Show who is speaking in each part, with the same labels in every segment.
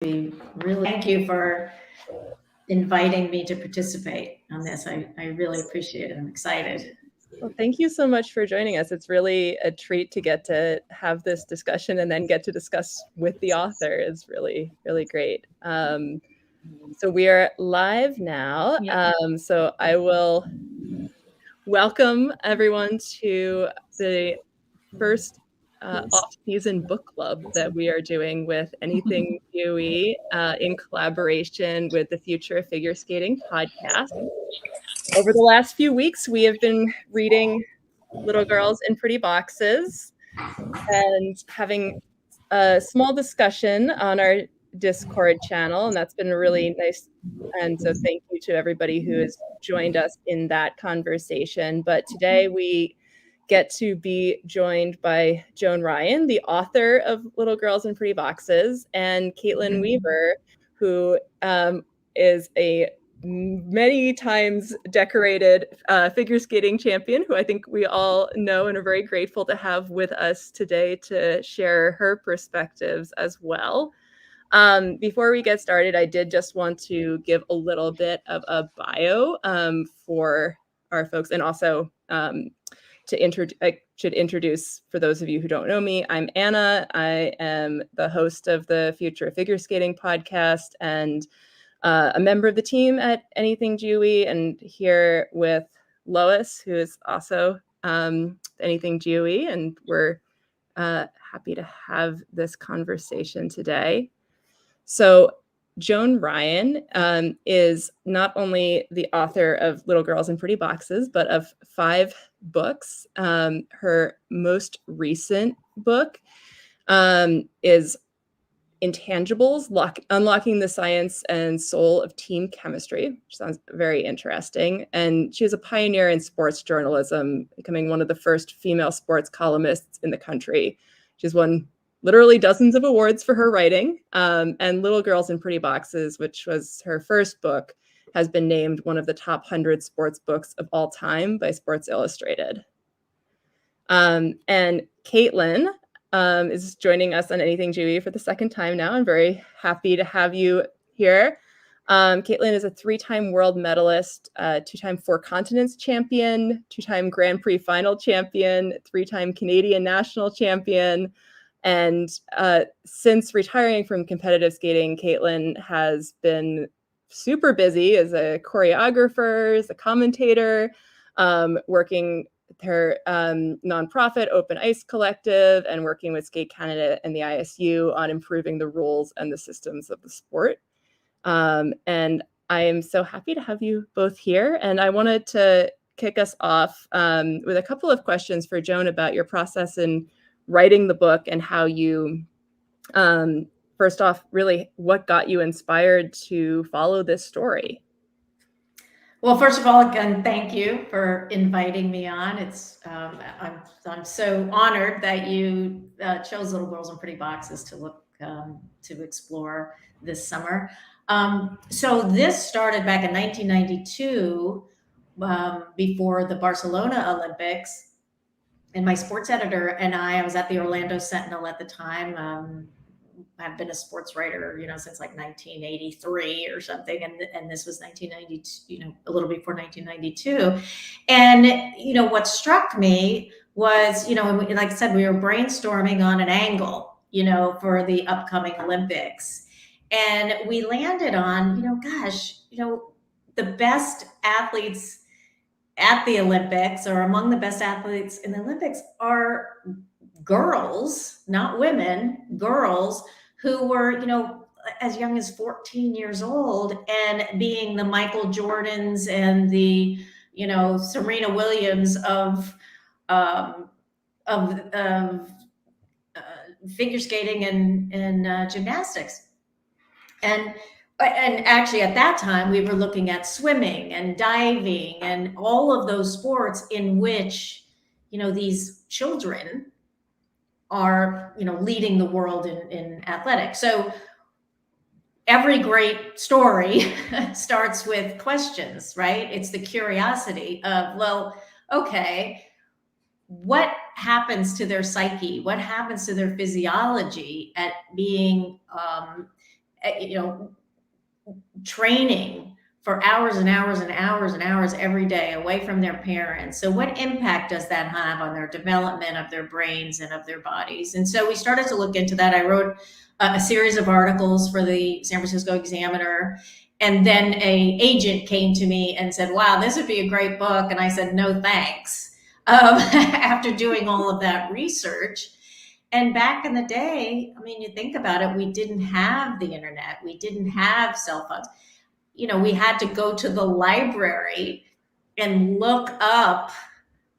Speaker 1: We really thank you for inviting me to participate on this. I really appreciate it. I'm excited.
Speaker 2: Well, thank you so much for joining us. It's really a treat to get to have this discussion and then get to discuss with the author. It's really, really great. So we are live now. So I will welcome everyone to the first off-season book club that we are doing with Anything GUE in collaboration with the Future of Figure Skating podcast. Over the last few weeks, we have been reading Little Girls in Pretty Boxes and having a small discussion on our Discord channel, and that's been really nice. And so thank you to everybody who has joined us in that conversation. But today we get to be joined by Joan Ryan, the author of Little Girls in Pretty Boxes, and Kaitlyn Weaver, who is a many times decorated figure skating champion, who I think we all know and are very grateful to have with us today to share her perspectives as well. Before we get started, I did just want to give a little bit of a bio for our folks, and also I should introduce, for those of you who don't know me, I'm Anna. I am the host of the Future of Figure Skating podcast and a member of the team at Anything GUE, and here with Lois, who is also Anything GUE, and we're happy to have this conversation today. So Joan Ryan is not only the author of Little Girls in Pretty Boxes, but of 5 books. Her most recent book is Intangibles, Unlocking the Science and Soul of Team Chemistry, which sounds very interesting. And she was a pioneer in sports journalism, becoming one of the first female sports columnists in the country. She's won literally dozens of awards for her writing. And Little Girls in Pretty Boxes, which was her first book, has been named one of the top 100 sports books of all time by Sports Illustrated. And Kaitlyn is joining us on Anything GUE for the second time now. I'm very happy to have you here. Kaitlyn is a 3-time world medalist, 2-time 4 continents champion, 2-time Grand Prix final champion, 3-time Canadian national champion. And since retiring from competitive skating, Kaitlyn has been super busy as a choreographer, as a commentator, working with her nonprofit Open Ice Collective, and working with Skate Canada and the ISU on improving the rules and the systems of the sport. And I am so happy to have you both here. And I wanted to kick us off with a couple of questions for Joan about your process in writing the book and how you, first off, really what got you inspired to follow this story?
Speaker 1: Well, first of all, again, thank you for inviting me on. It's I'm so honored that you chose Little Girls in Pretty Boxes to look to explore this summer. So this started back in 1992, before the Barcelona Olympics. And my sports editor and I was at the Orlando Sentinel at the time. I've been a sports writer, since like 1983 or something, and this was 1992, a little before 1992. And what struck me was, like I said, we were brainstorming on an angle, for the upcoming Olympics, and we landed on, the best athletes at the Olympics, or among the best athletes in the Olympics, are girls, not women, girls who were, as young as 14 years old, and being the Michael Jordans and the, Serena Williams of figure skating and gymnastics. And actually at that time we were looking at swimming and diving and all of those sports in which, these children are, leading the world in athletics. So every great story starts with questions, right? It's the curiosity of, well, okay, what happens to their psyche? What happens to their physiology at being training for hours and hours and hours and hours every day away from their parents. So what impact does that have on their development of their brains and of their bodies? And so we started to look into that. I wrote a series of articles for the San Francisco Examiner. And then a agent came to me and said, wow, this would be a great book. And I said, no, thanks. After doing all of that research. And back in the day, I mean, you think about it, we didn't have the internet. We didn't have cell phones. We had to go to the library and look up,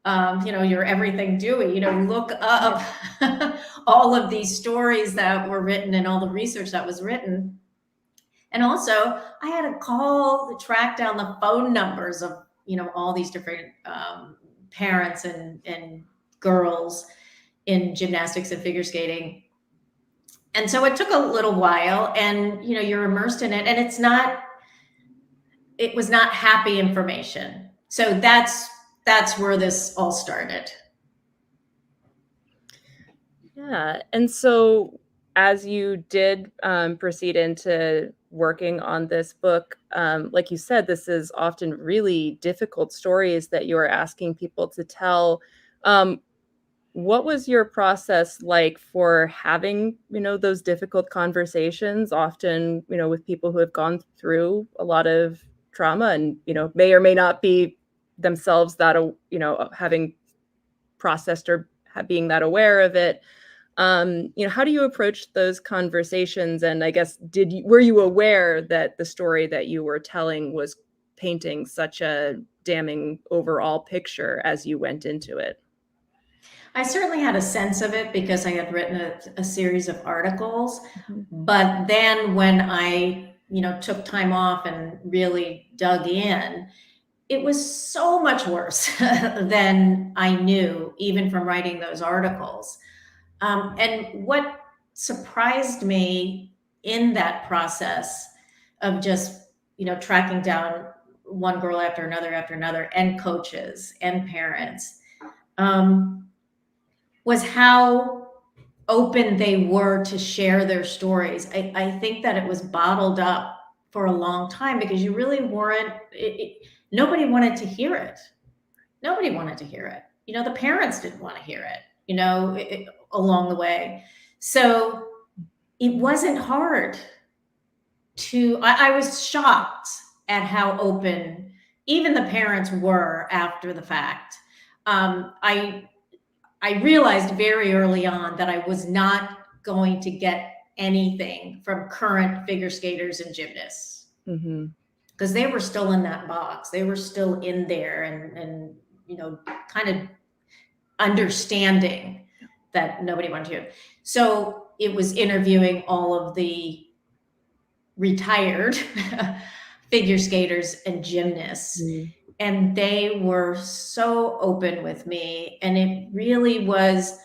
Speaker 1: your everything Dewey, look up all of these stories that were written and all the research that was written. And also I had to track down the phone numbers of, all these different parents and girls in gymnastics and figure skating. And so it took a little while, and, you're immersed in it, and it was not happy information. So that's where this all started.
Speaker 2: Yeah. And so as you did proceed into working on this book, like you said, this is often really difficult stories that you are asking people to tell. What was your process like for having, those difficult conversations, often, with people who have gone through a lot of trauma and, may or may not be themselves that, having processed or being that aware of it? How do you approach those conversations? And I guess, were you aware that the story that you were telling was painting such a damning overall picture as you went into it?
Speaker 1: I certainly had a sense of it because I had written a series of articles.
Speaker 2: Mm-hmm.
Speaker 1: But then when I, took time off and really dug in, it was so much worse than I knew, even from writing those articles. And what surprised me in that process of just, tracking down one girl after another, and coaches and parents, was how open they were to share their stories. I think that it was bottled up for a long time because you really weren't, nobody wanted to hear it. Nobody wanted to hear it. The parents didn't want to hear it, along the way. So it wasn't hard I was shocked at how open even the parents were after the fact. I realized very early on that I was not going to get anything from current figure skaters and gymnasts, because they were still in that box. They were still in there and kind of understanding that nobody wanted to hear. So it was interviewing all of the retired figure skaters and gymnasts. And they were so open with me. And it really was,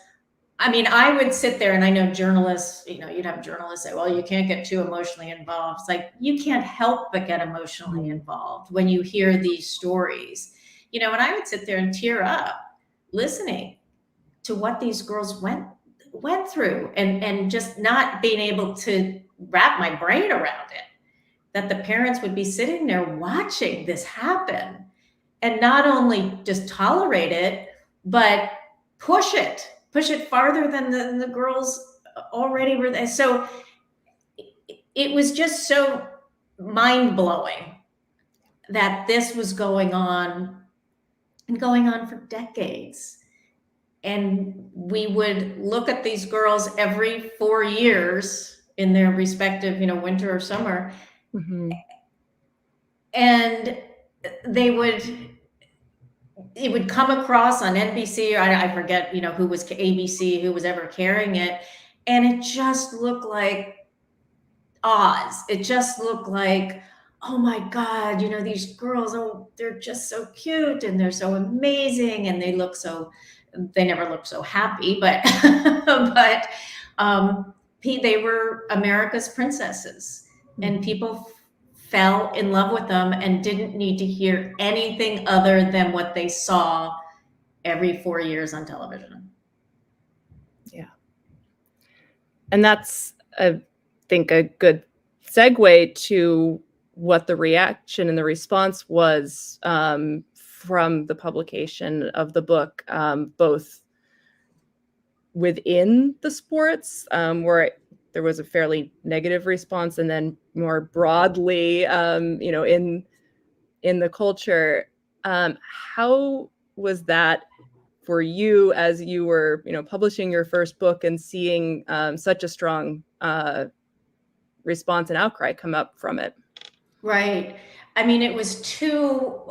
Speaker 1: I would sit there, and I know journalists, you'd have journalists say, well, you can't get too emotionally involved. It's like, you can't help but get emotionally involved when you hear these stories, and I would sit there and tear up listening to what these girls went through, and just not being able to wrap my brain around it, that the parents would be sitting there watching this happen and not only just tolerate it, but push it farther than the girls already were there. So it was just so mind-blowing that this was going on for decades. And we would look at these girls every 4 years in their respective, winter or summer. And it would come across on NBC, or I forget, who was ABC, who was ever carrying it. And it just looked like Oz. It just looked like, oh my God, these girls, oh, they're just so cute and they're so amazing. And they never looked so happy, but, they were America's princesses, and people fell in love with them and didn't need to hear anything other than what they saw every 4 years on television.
Speaker 2: Yeah. And that's, I think, a good segue to what the reaction and the response was from the publication of the book, both within the sports, where there was a fairly negative response, and then more broadly, in the culture. How was that for you as you were, publishing your first book and seeing such a strong response and outcry come up from it?
Speaker 1: Right. I mean, it was two,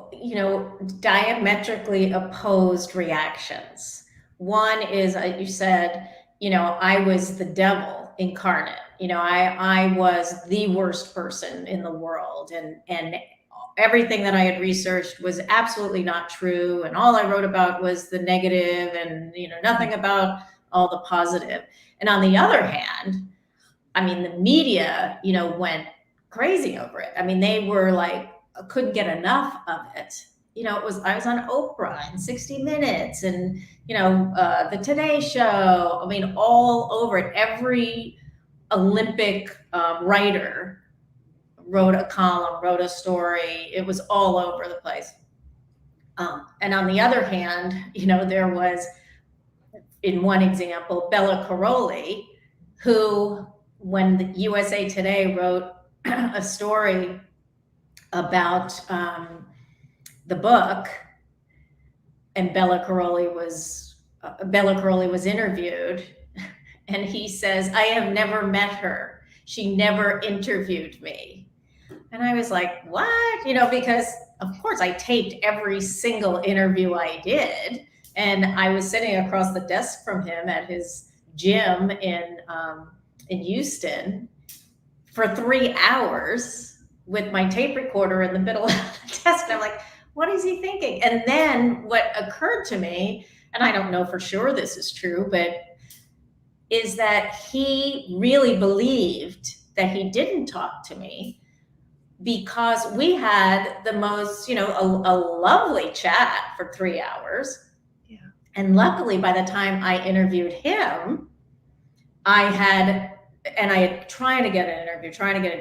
Speaker 1: diametrically opposed reactions. One is, you said, I was the devil incarnate. I was the worst person in the world, and everything that I had researched was absolutely not true, and all I wrote about was the negative, and nothing about all the positive. And on the other hand, I mean, the media, went crazy over it. I mean, they were like, couldn't get enough of it. I was on Oprah and 60 Minutes and, the Today Show. I mean, all over it. Every Olympic writer wrote a column, wrote a story. It was all over the place. And on the other hand, there was, in one example, Bella Caroli, who, when the USA Today wrote a story about the book, and Bella Caroli was interviewed, and he says, "I have never met her. She never interviewed me." And I was like, "What?" Because of course I taped every single interview I did, and I was sitting across the desk from him at his gym in Houston for 3 hours with my tape recorder in the middle of the desk. And I'm like, what is he thinking? And then what occurred to me, and I don't know for sure this is true, but is that he really believed that he didn't talk to me because we had the most, a lovely chat for 3 hours.
Speaker 2: Yeah.
Speaker 1: And luckily, by the time I interviewed him, I had trying to get an interview,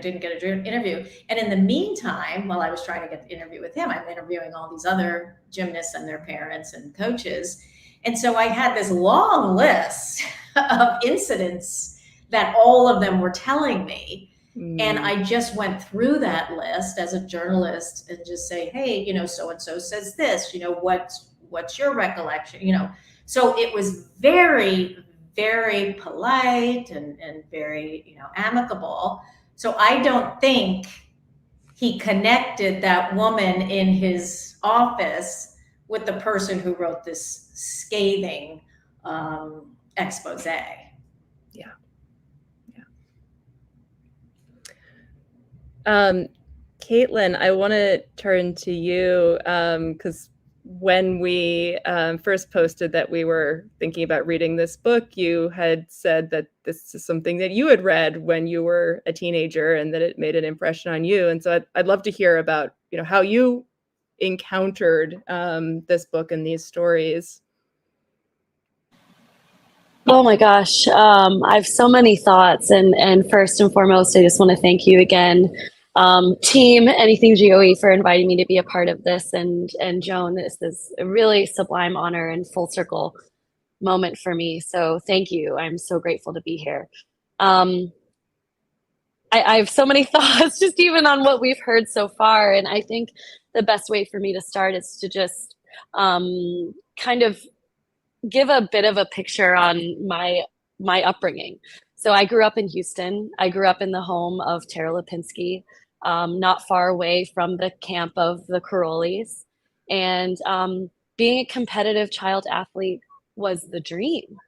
Speaker 1: didn't get an interview. And in the meantime, while I was trying to get the interview with him, I'm interviewing all these other gymnasts and their parents and coaches. And so I had this long list of incidents that all of them were telling me. And I just went through that list as a journalist and just say, hey, so-and-so says this, what's your recollection? So it was very, very polite and very, amicable. So I don't think he connected that woman in his office with the person who wrote this scathing expose.
Speaker 2: Yeah. Kaitlyn, I want to turn to you because when we first posted that we were thinking about reading this book, you had said that this is something that you had read when you were a teenager and that it made an impression on you. And so I'd love to hear about, how you encountered this book and these stories.
Speaker 3: Oh my gosh, I have so many thoughts, and first and foremost, I just want to thank you again, team Anything GOE, for inviting me to be a part of this, and Joan, this is a really sublime honor and full circle moment for me. So thank you. I'm so grateful to be here. I have so many thoughts just even on what we've heard so far, and I think the best way for me to start is to just kind of give a bit of a picture on my upbringing. So I grew up in Houston. I grew up in the home of Tara Lipinski, not far away from the camp of the Carolis. And being a competitive child athlete was the dream.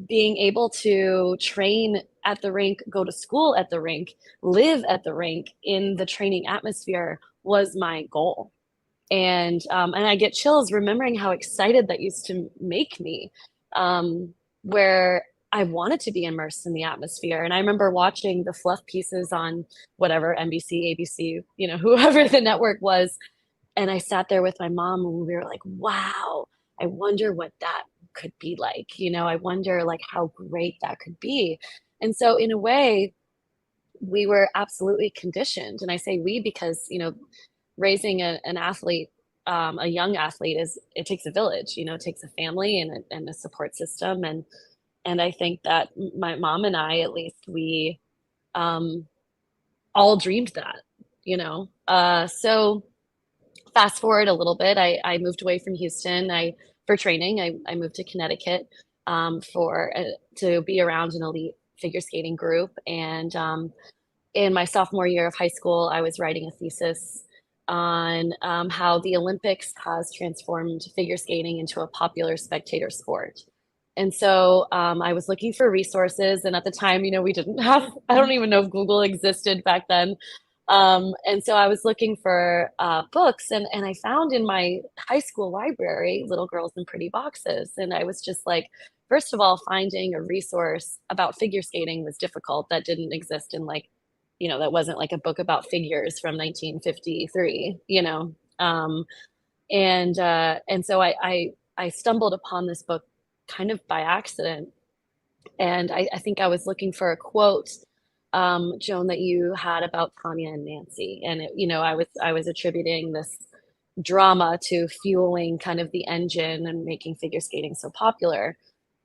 Speaker 3: Being able to train at the rink, go to school at the rink, live at the rink in the training atmosphere was my goal. And I get chills remembering how excited that used to make me, where I wanted to be immersed in the atmosphere. And I remember watching the fluff pieces on whatever, NBC, ABC, whoever the network was. And I sat there with my mom and we were like, wow, I wonder what that could be like. I wonder like how great that could be. And so in a way, we were absolutely conditioned. And I say we because, you know, raising an athlete, a young athlete, it takes a village. You know, it takes a family and a support system. And I think that my mom and I, at least, we all dreamed that, you know. So fast forward a little bit, I moved away from Houston. For training, I moved to Connecticut to be around an elite figure skating group. And in my sophomore year of high school, I was writing a thesis on how the Olympics has transformed figure skating into a popular spectator sport. And so I was looking for resources. And at the time, you know, we didn't have, I don't even know if Google existed back then. And so I was looking for books, and I found in my high school library, Little Girls in Pretty Boxes. And I was just like, first of all, finding a resource about figure skating was difficult. That didn't exist in, like, you know, that wasn't like a book about figures from 1953, you know. And so I stumbled upon this book kind of by accident. And I think I was looking for a quote, Joan, that you had about Tanya and Nancy. And it, you know, I was attributing this drama to fueling kind of the engine and making figure skating so popular.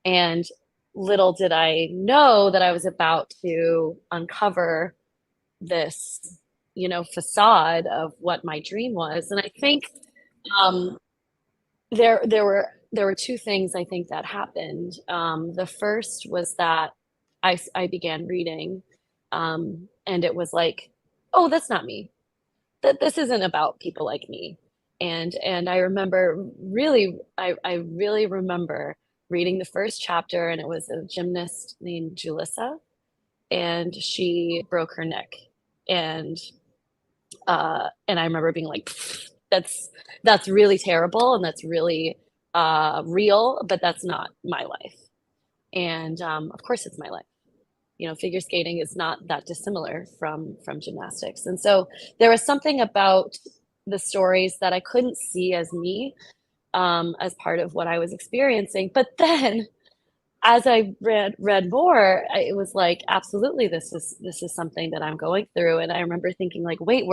Speaker 3: And little did I know that I was about to uncover this, you know, facade of what my dream was. And I think um, there were two things I think that happened. The first was that I began reading, and it was like, oh, that's not me. That this isn't about people like me. And I remember I really remember reading the first chapter, and it was a gymnast named Julissa, and she broke her neck. And and I remember being like, that's really terrible, and that's really real, but that's not my life. And of course it's my life. You know, figure skating is not that dissimilar from gymnastics. And so there was something about the stories that I couldn't see as me, as part of what I was experiencing. But then as I read more, it was like, absolutely, this is something that I'm going through. And I remember thinking, like, wait,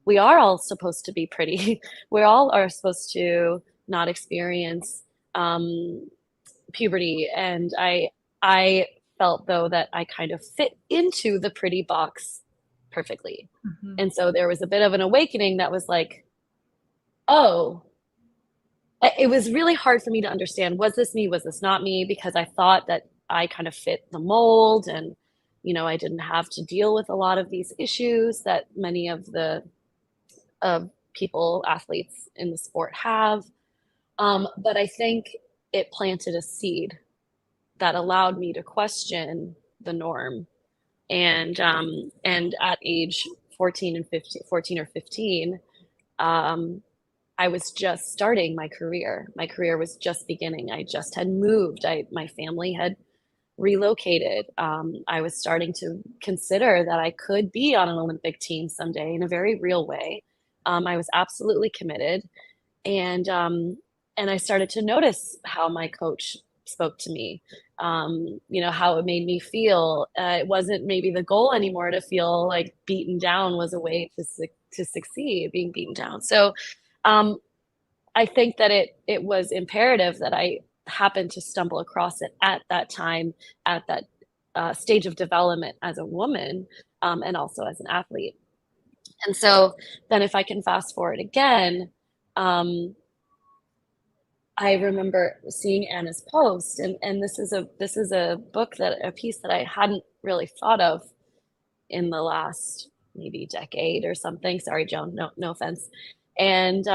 Speaker 3: we are all supposed to be pretty. We all are supposed to not experience puberty. And I felt, though, that I kind of fit into the pretty box perfectly.
Speaker 1: Mm-hmm.
Speaker 3: And so there was a bit of an awakening that was like, oh, it was really hard for me to understand, was this me, was this not me, because I thought that I kind of fit the mold, and, you know, I didn't have to deal with a lot of these issues that many of the athletes in the sport have. But I think it planted a seed that allowed me to question the norm. And at age 14 or 15, I was just starting my career. My career was just beginning. I just had moved. My family had relocated. I was starting to consider that I could be on an Olympic team someday in a very real way. I was absolutely committed, and I started to notice how my coach spoke to me. You know, how it made me feel. It wasn't maybe the goal anymore to feel like beaten down was a way to succeed, being beaten down. So I think that it was imperative that I happened to stumble across it at that time, at that stage of development as a woman, and also as an athlete. And so then, if I can fast forward again, I remember seeing Anna's post, and this is a piece that I hadn't really thought of in the last maybe decade or something. Sorry, Joan, no offense. And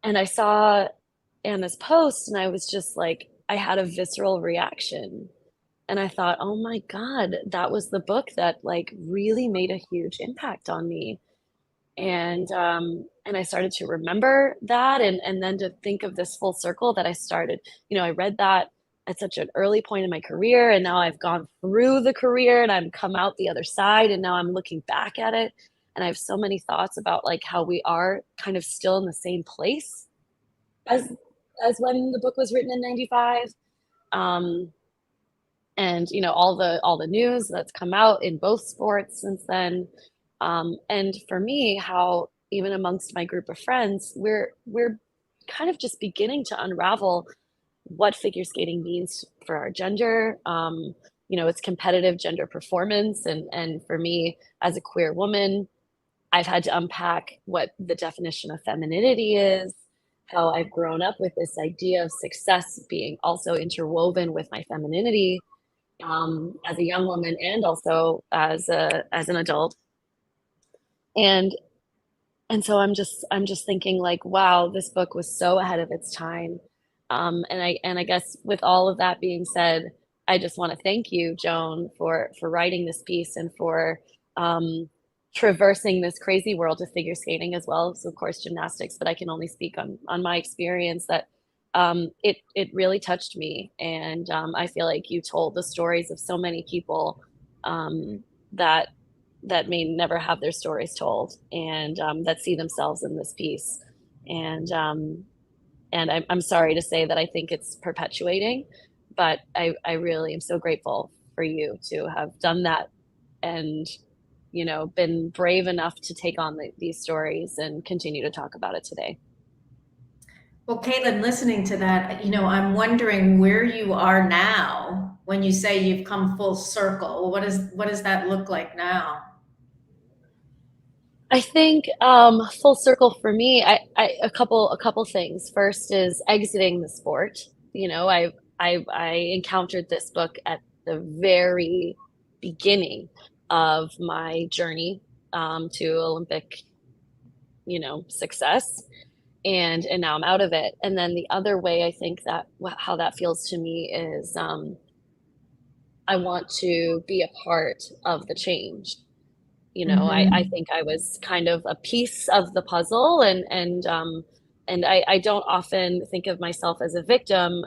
Speaker 3: I saw Anna's post, and I was just like, I had a visceral reaction. And I thought, oh my God, that was the book that, like, really made a huge impact on me. And I started to remember that, and then to think of this full circle that I started, you know, I read that at such an early point in my career, and now I've gone through the career and I've come out the other side, and now I'm looking back at it, and I have so many thoughts about, like, how we are kind of still in the same place as when the book was written in 95. and all the news that's come out in both sports since then. And for me, how even amongst my group of friends, we're kind of just beginning to unravel what figure skating means for our gender. It's competitive gender performance, and for me as a queer woman, I've had to unpack what the definition of femininity is, how I've grown up with this idea of success being also interwoven with my femininity, as a young woman and also as an adult. And so I'm just thinking, like, wow, this book was so ahead of its time. And I guess with all of that being said, I just want to thank you, Joan, for writing this piece and for traversing this crazy world of figure skating, as well as, of course, gymnastics. But I can only speak on my experience, that it really touched me, and I feel like you told the stories of so many people that may never have their stories told, and that see themselves in this piece. And I'm sorry to say that I think it's perpetuating, but I really am so grateful for you to have done that, and been brave enough to take on these stories and continue to talk about it today.
Speaker 1: Well, Kaitlyn, listening to that, I'm wondering where you are now when you say you've come full circle. What does that look like now?
Speaker 3: I think full circle for me, a couple things. First is exiting the sport. I encountered this book at the very beginning of my journey to Olympic, success, and now I'm out of it. And then the other way I think that how that feels to me is I want to be a part of the change. I think I was kind of a piece of the puzzle, and I don't often think of myself as a victim,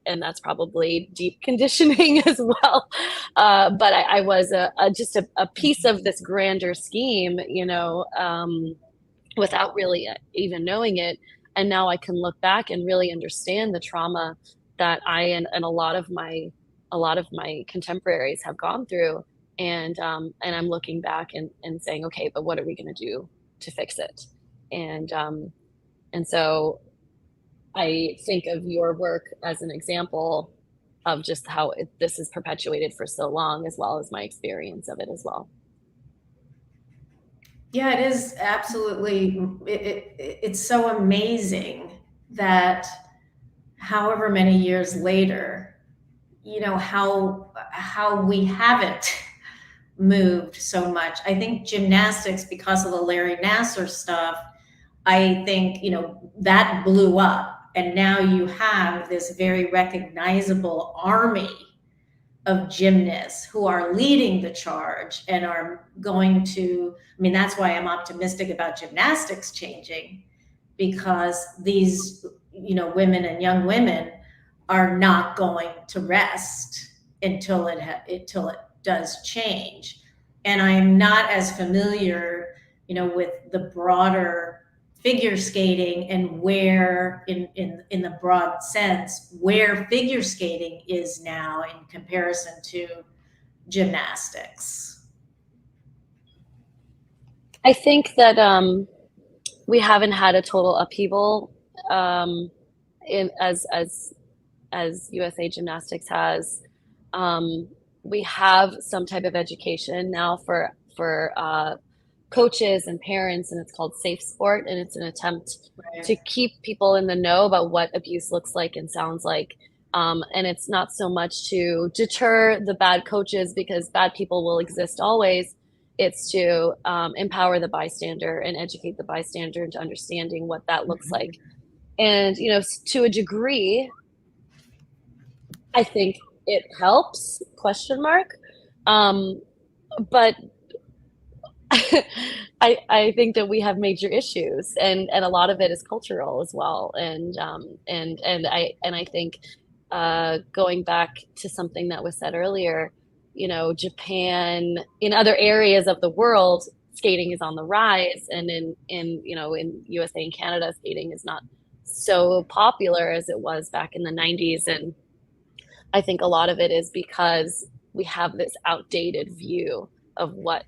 Speaker 3: and that's probably deep conditioning as well. But I was just a piece of this grander scheme, without really even knowing it. And now I can look back and really understand the trauma that I and a lot of my contemporaries have gone through. And I'm looking back and saying, okay, but what are we going to do to fix it? And so I think of your work as an example of just how this is perpetuated for so long, as well as my experience of it as well.
Speaker 1: Yeah, it is absolutely. It's so amazing that however many years later, how we haven't moved so much. I think gymnastics, because of the Larry Nassar stuff, I think, that blew up. And now you have this very recognizable army of gymnasts who are leading the charge and are going to, that's why I'm optimistic about gymnastics changing, because these, women and young women are not going to rest until it does change. And I'm not as familiar, with the broader figure skating and where in the broad sense where figure skating is now in comparison to gymnastics.
Speaker 3: I think that we haven't had a total upheaval as USA Gymnastics has. We have some type of education now for coaches and parents, and it's called Safe Sport, and it's an attempt to keep people in the know about what abuse looks like and sounds like. And it's not so much to deter the bad coaches, because bad people will exist always. It's to empower the bystander and educate the bystander into understanding what that looks like. And, to a degree, I think it helps, ? But I think that we have major issues, and a lot of it is cultural as well. And I think going back to something that was said earlier, Japan, in other areas of the world, skating is on the rise, and in USA and Canada, skating is not so popular as it was back in the 90s. And I think a lot of it is because we have this outdated view of what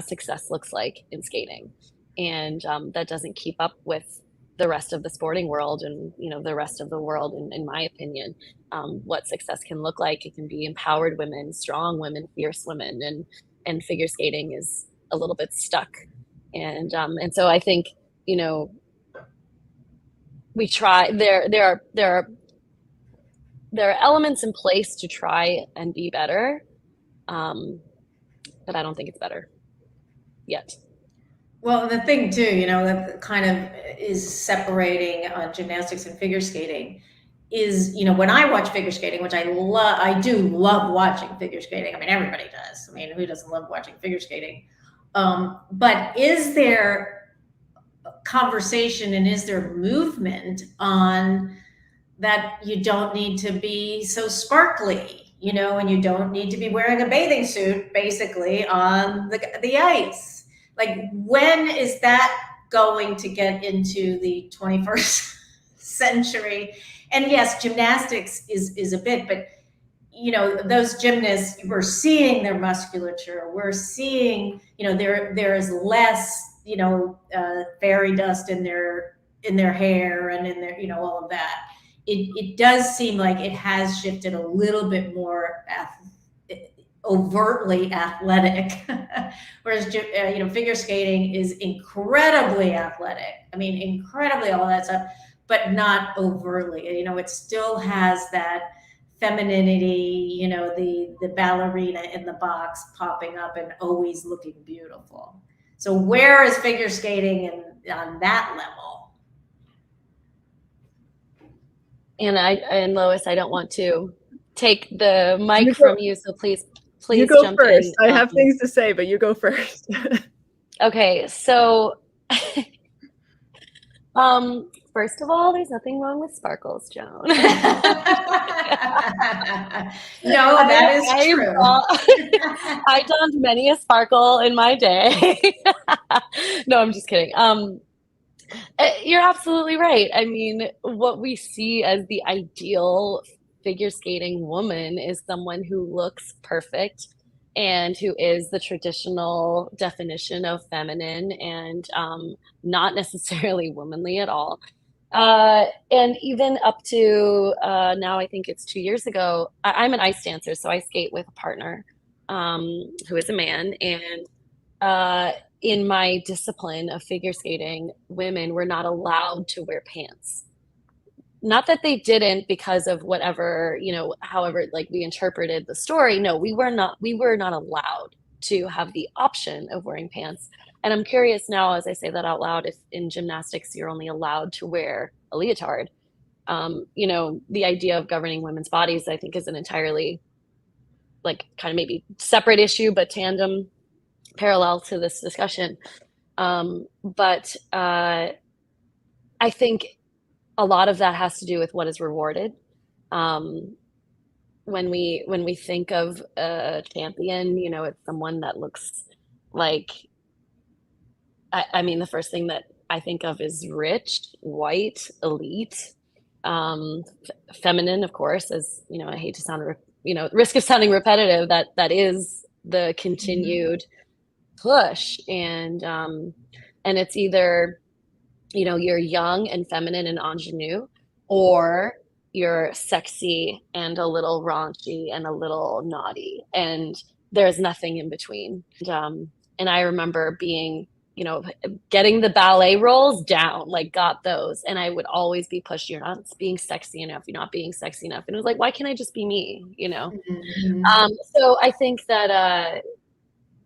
Speaker 3: success looks like in skating, and that doesn't keep up with the rest of the sporting world and the rest of the world, in my opinion. What success can look like, it can be empowered women, strong women, fierce women, and figure skating is a little bit stuck. And so I think we try, there are elements in place to try and be better, but I don't think it's better yet.
Speaker 1: Well, the thing too, that kind of is separating gymnastics and figure skating is, when I watch figure skating, which I do love watching figure skating. I mean, everybody does. I mean, who doesn't love watching figure skating? But is there conversation and is there movement on that you don't need to be so sparkly, and you don't need to be wearing a bathing suit basically on the ice? Like, when is that going to get into the 21st century? And yes, gymnastics is a bit, but those gymnasts, we're seeing their musculature. We're seeing, there is less, fairy dust in their hair and in their, all of that. It does seem like it has shifted a little bit more overtly athletic, whereas figure skating is incredibly athletic. I mean, incredibly all that stuff, but not overtly. It still has that femininity. The ballerina in the box popping up and always looking beautiful. So where is figure skating on that level?
Speaker 3: And Lois, I don't want to take the mic from you, so please
Speaker 2: you go
Speaker 3: jump
Speaker 2: first.
Speaker 3: in.
Speaker 2: I have things to say, but you go first.
Speaker 3: Okay, so first of all, there's nothing wrong with sparkles, Joan.
Speaker 1: No, that is true.
Speaker 3: I donned many a sparkle in my day. No, I'm just kidding. You're absolutely right. I mean, what we see as the ideal figure skating woman is someone who looks perfect and who is the traditional definition of feminine and not necessarily womanly at all. And even up to now, I think it's 2 years ago, I'm an ice dancer, so I skate with a partner who is a man. And in my discipline of figure skating, women were not allowed to wear pants. Not that they didn't because of whatever, however, like we interpreted the story. No, we were not allowed to have the option of wearing pants. And I'm curious now, as I say that out loud, if in gymnastics you're only allowed to wear a leotard. The idea of governing women's bodies, I think, is an entirely kind of maybe separate issue, but tandem parallel to this discussion. But I think a lot of that has to do with what is rewarded. When we think of a champion, it's someone that looks like, I mean, the first thing that I think of is rich, white, elite, feminine, of course, as I hate to sound, risk of sounding repetitive, that is the continued push. And it's either, you're young and feminine and ingenue, or you're sexy and a little raunchy and a little naughty, and there's nothing in between. And I remember being, getting the ballet rolls down, got those, and I would always be pushed. You're not being sexy enough. You're not being sexy enough. And it was like, why can't I just be me?
Speaker 1: Mm-hmm.
Speaker 3: So I think that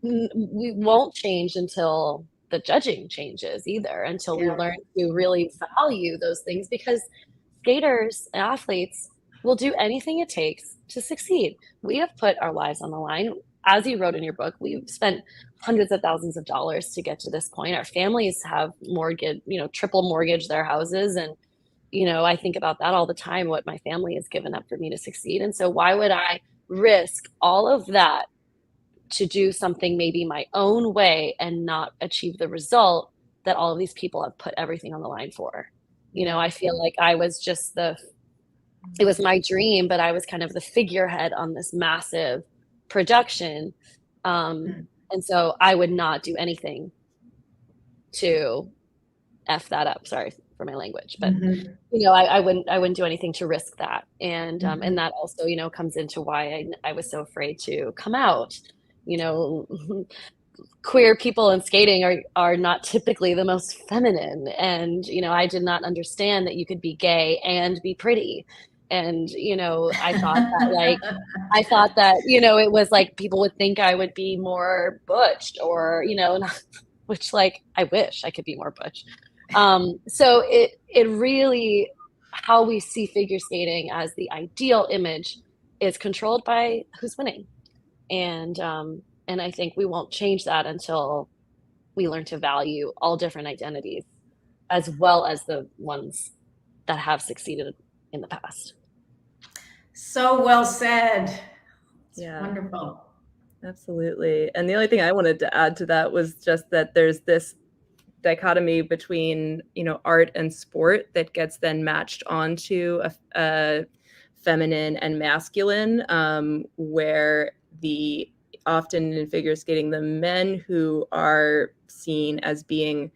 Speaker 3: we won't change until the judging changes either, until we learn to really value those things, because skaters and athletes will do anything it takes to succeed. We have put our lives on the line. As you wrote in your book, we've spent hundreds of thousands of dollars to get to this point. Our families have triple mortgage their houses. And, I think about that all the time, what my family has given up for me to succeed. And so why would I risk all of that to do something maybe my own way and not achieve the result that all of these people have put everything on the line for? I feel like I was just the it was my dream, but I was kind of the figurehead on this massive production. And so I would not do anything to F that up. Sorry for my language, but I wouldn't do anything to risk that. And that also, comes into why I was so afraid to come out. Queer people in skating are not typically the most feminine, and I did not understand that you could be gay and be pretty. And I thought that it was like people would think I would be more butch, or which, like, I wish I could be more butch. So it really, how we see figure skating as the ideal image is controlled by who's winning. And I think we won't change that until we learn to value all different identities, as well as the ones that have succeeded in the past.
Speaker 1: So well said. It's wonderful.
Speaker 2: Absolutely. And the only thing I wanted to add to that was just that there's this dichotomy between, art and sport that gets then matched onto a feminine and masculine, where often in figure skating, the men who are seen as being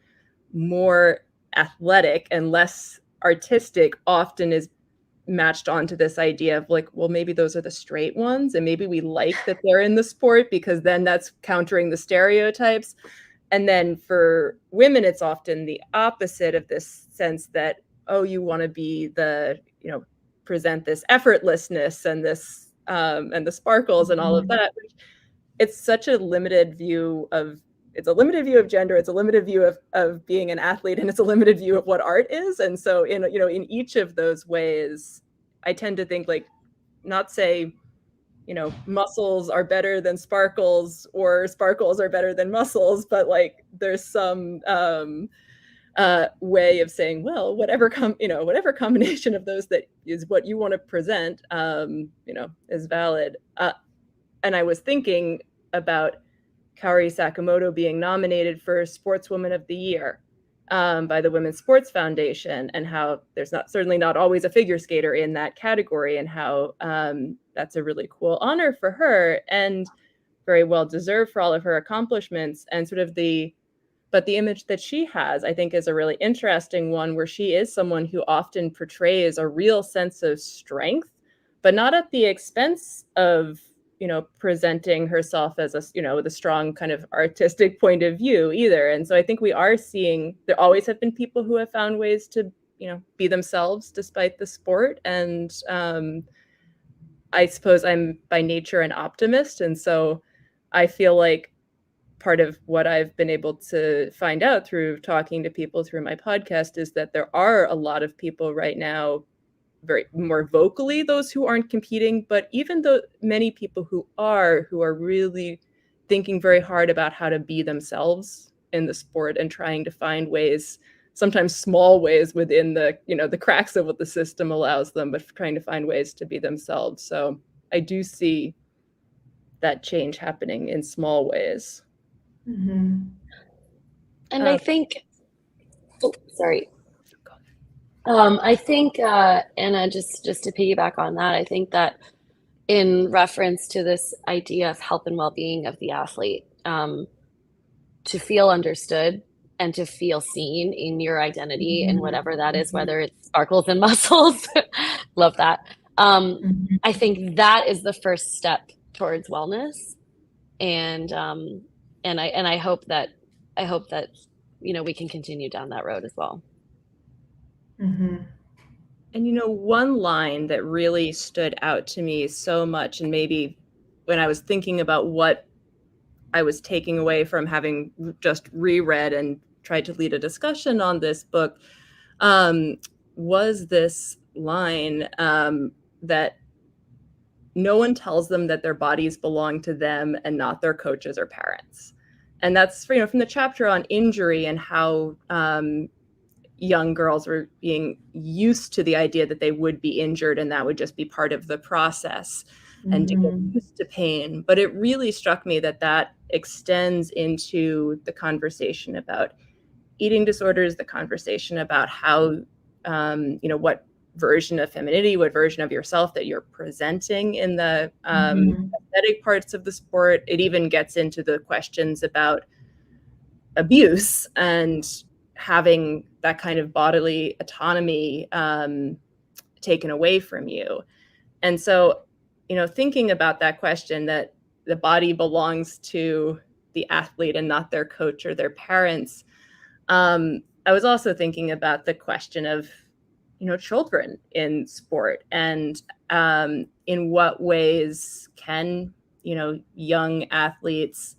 Speaker 2: more athletic and less artistic often is matched onto this idea of like, well, maybe those are the straight ones, and maybe we like that they're in the sport because then that's countering the stereotypes. And then for women, it's often the opposite of this sense that, oh, you want to be present this effortlessness and this and the sparkles and all of that. It's such a limited view of gender. It's a limited view of being an athlete, and it's a limited view of what art is. And so in each of those ways, I tend to think, like, not say, muscles are better than sparkles or sparkles are better than muscles, but like there's some way of saying, well, whatever combination of those that is what you want to present, is valid. And I was thinking about Kaori Sakamoto being nominated for Sportswoman of the Year by the Women's Sports Foundation, and how there's certainly not always a figure skater in that category, and how that's a really cool honor for her and very well deserved for all of her accomplishments. And but the image that she has, I think, is a really interesting one, where she is someone who often portrays a real sense of strength, but not at the expense of presenting herself as with a strong kind of artistic point of view either. And so I think we are seeing, there always have been people who have found ways to, be themselves despite the sport. And I suppose I'm by nature an optimist. And so I feel like part of what I've been able to find out through talking to people through my podcast is that there are a lot of people right now, very more vocally, those who aren't competing, but even though many people who are really thinking very hard about how to be themselves in the sport and trying to find ways, sometimes small ways within the the cracks of what the system allows them, but trying to find ways to be themselves. So I do see that change happening in small ways.
Speaker 3: And I think, sorry. I think, Anna, just to piggyback on that, I think that in reference to this idea of health and well-being of the athlete, to feel understood and to feel seen in your identity and whatever that is, whether it's sparkles and muscles, love that. I think that is the first step towards wellness, and I hope that we can continue down that road as well.
Speaker 2: And one line that really stood out to me so much, and maybe when I was thinking about what I was taking away from having just reread and tried to lead a discussion on this book, was this line that no one tells them that their bodies belong to them and not their coaches or parents. And that's from the chapter on injury and how young girls were being used to the idea that they would be injured and that would just be part of the process and to get used to pain. But it really struck me that extends into the conversation about eating disorders, the conversation about how, what version of femininity, what version of yourself that you're presenting in the aesthetic parts of the sport. It even gets into the questions about abuse and having that kind of bodily autonomy taken away from you. And so, thinking about that question, that the body belongs to the athlete and not their coach or their parents, I was also thinking about the question of, children in sport, and in what ways can, young athletes,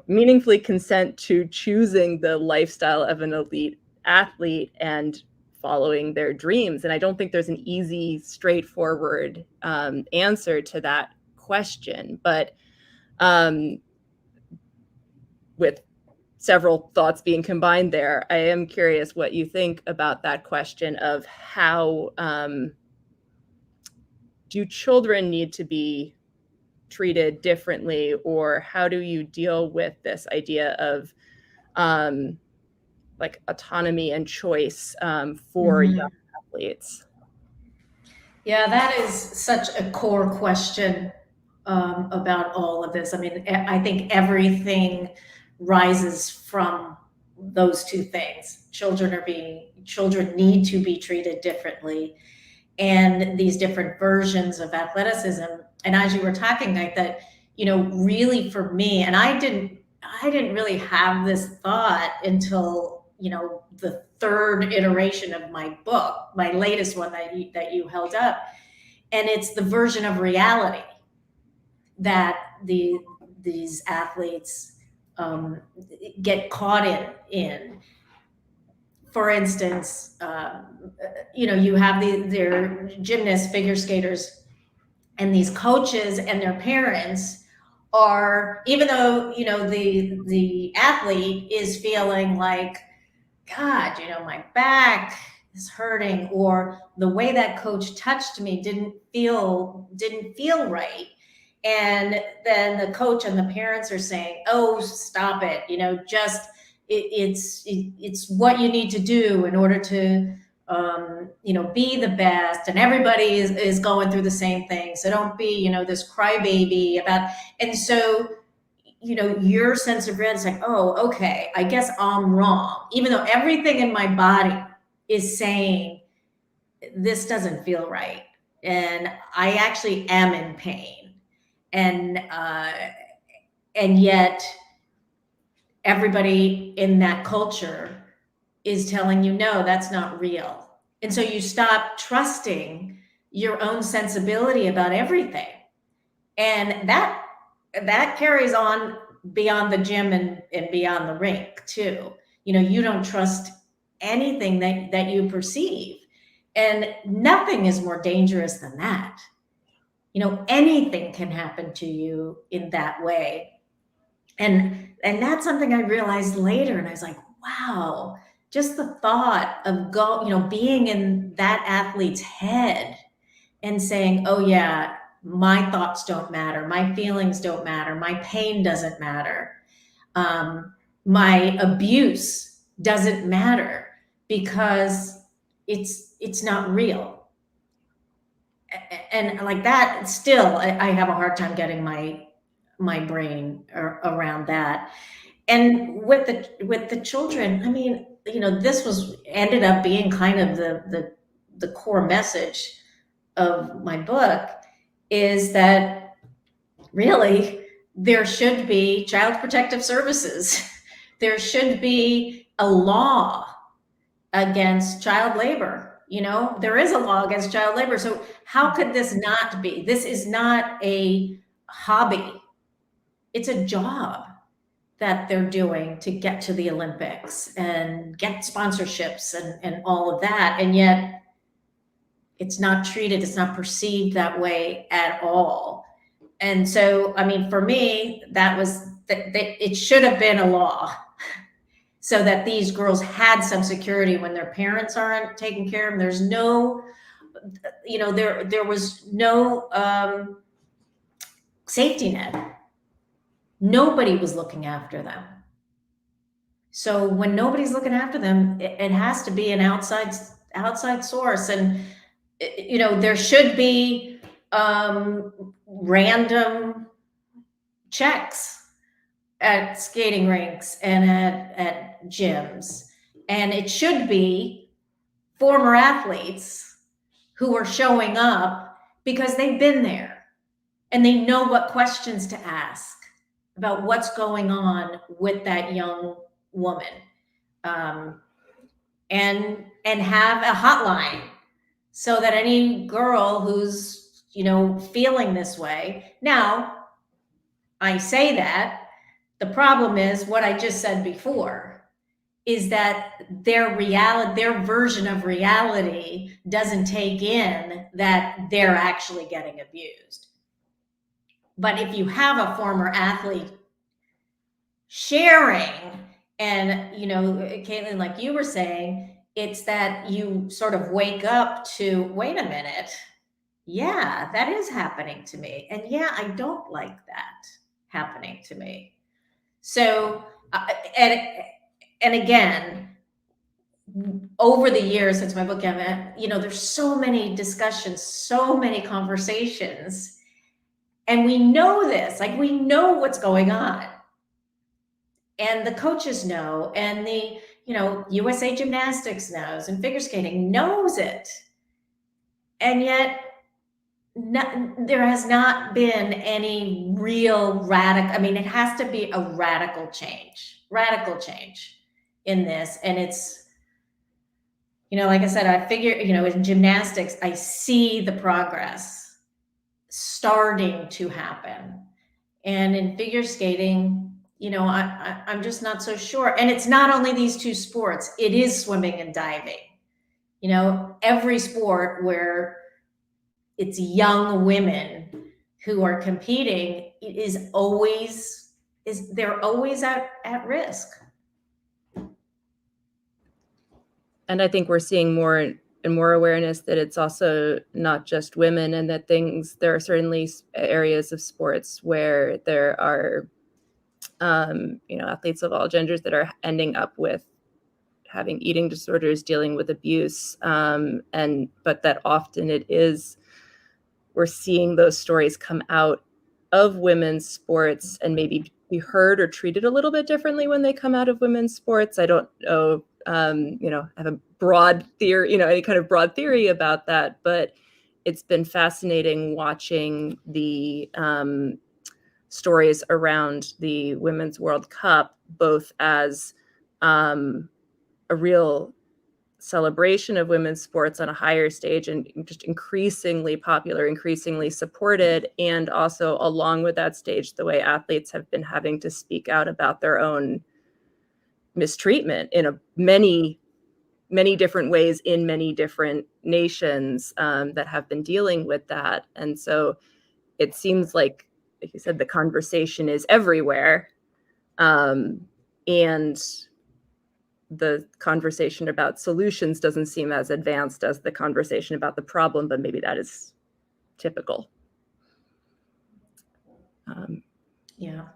Speaker 2: meaningfully consent to choosing the lifestyle of an elite athlete and following their dreams. And I don't think there's an easy, straightforward answer to that question. But with several thoughts being combined there, I am curious what you think about that question of how do children need to be treated differently, or how do you deal with this idea of like autonomy and choice for young athletes?
Speaker 1: Yeah, that is such a core question about all of this. I mean, I think everything rises from those two things. Children need to be treated differently, and these different versions of athleticism. And as you were talking, like that, really for me, and I didn't really have this thought until, the third iteration of my book, my latest one that you held up. And it's the version of reality that these athletes get caught in. For instance, you have their gymnasts, figure skaters, and these coaches and their parents are, even though, the athlete is feeling like, God, my back is hurting, or the way that coach touched me didn't feel right. And then the coach and the parents are saying, oh, stop it. It's what you need to do in order to, be the best. And everybody is going through the same thing. So don't be, this crybaby about, and so, your sense of reality is like, oh, okay, I guess I'm wrong. Even though everything in my body is saying, this doesn't feel right. And I actually am in pain. And yet everybody in that culture is telling you, no, that's not real. And so you stop trusting your own sensibility about everything. And that carries on beyond the gym and beyond the rink too. You don't trust anything that you perceive. And nothing is more dangerous than that. Anything can happen to you in that way. And that's something I realized later. And I was like, wow, just the thought of being in that athlete's head and saying, oh yeah, my thoughts don't matter. My feelings don't matter. My pain doesn't matter. My abuse doesn't matter because it's not real. And like that, still, I have a hard time getting my brain around that. And with the children, I mean, this ended up being kind of the core message of my book, is that really there should be child protective services. There should be a law against child labor. There is a law against child labor. So how could this not be? This is not a hobby. It's a job that they're doing to get to the Olympics and get sponsorships and all of that. And yet it's not treated, it's not perceived that way at all. And so, I mean, for me, that was it should have been a law so that these girls had some security when their parents aren't taking care of them. There's no, there was no safety net. Nobody was looking after them. So when nobody's looking after them, it has to be an outside outside source. And, you know, there should be random checks at skating rinks and at gyms. And it should be former athletes who are showing up because they've been there and they know what questions to ask about what's going on with that young woman. And have a hotline so that any girl who's, you know, feeling this way. Now, I say that the problem is what I just said before, is that their version of reality doesn't take in that they're actually getting abused. But if you have a former athlete sharing, and, you know, Kaitlyn, like you were saying, it's that you sort of wake up to, wait a minute, yeah, that is happening to me. And yeah, I don't like that happening to me. So, and again, over the years since my book came out, you know, there's so many discussions, so many conversations, and we know this, like we know what's going on. And the coaches know, and the, you know, USA Gymnastics knows, and figure skating knows it. And yet there has not been any real radical, I mean, it has to be a radical change in this. And it's, you know, like I said, I figure, you know, in gymnastics, I see the progress starting to happen. And in figure skating, you know, I'm just not so sure. And it's not only these two sports, it is swimming and diving. You know, every sport where it's young women who are competing they're always at risk.
Speaker 2: And I think we're seeing more and more awareness that it's also not just women, and that there are certainly areas of sports where there are, you know, athletes of all genders that are ending up with having eating disorders, dealing with abuse. But that often we're seeing those stories come out of women's sports and maybe be heard or treated a little bit differently when they come out of women's sports. I don't know, you know, have a broad theory, you know, any kind of broad theory about that, but it's been fascinating watching the stories around the Women's World Cup, both as a real celebration of women's sports on a higher stage and just increasingly popular, increasingly supported, and also along with that stage, the way athletes have been having to speak out about their own mistreatment in many different ways in many different nations that have been dealing with that. And so it seems like you said, the conversation is everywhere. And the conversation about solutions doesn't seem as advanced as the conversation about the problem, but maybe that is typical.
Speaker 1: Yeah.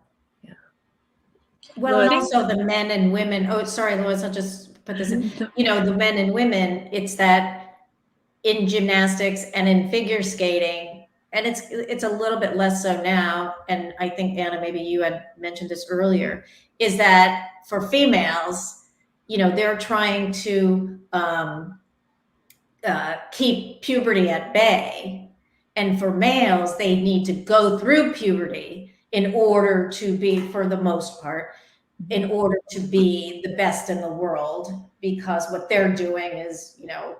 Speaker 1: Well, and also the men and women. Oh, sorry, Lois, I'll just put this in. You know, the men and women, it's that in gymnastics and in figure skating, and it's a little bit less so now. And I think, Anna, maybe you had mentioned this earlier, is that for females, you know, they're trying to keep puberty at bay. And for males, they need to go through puberty in order to be, for the most part, in order to be the best in the world, because what they're doing is, you know,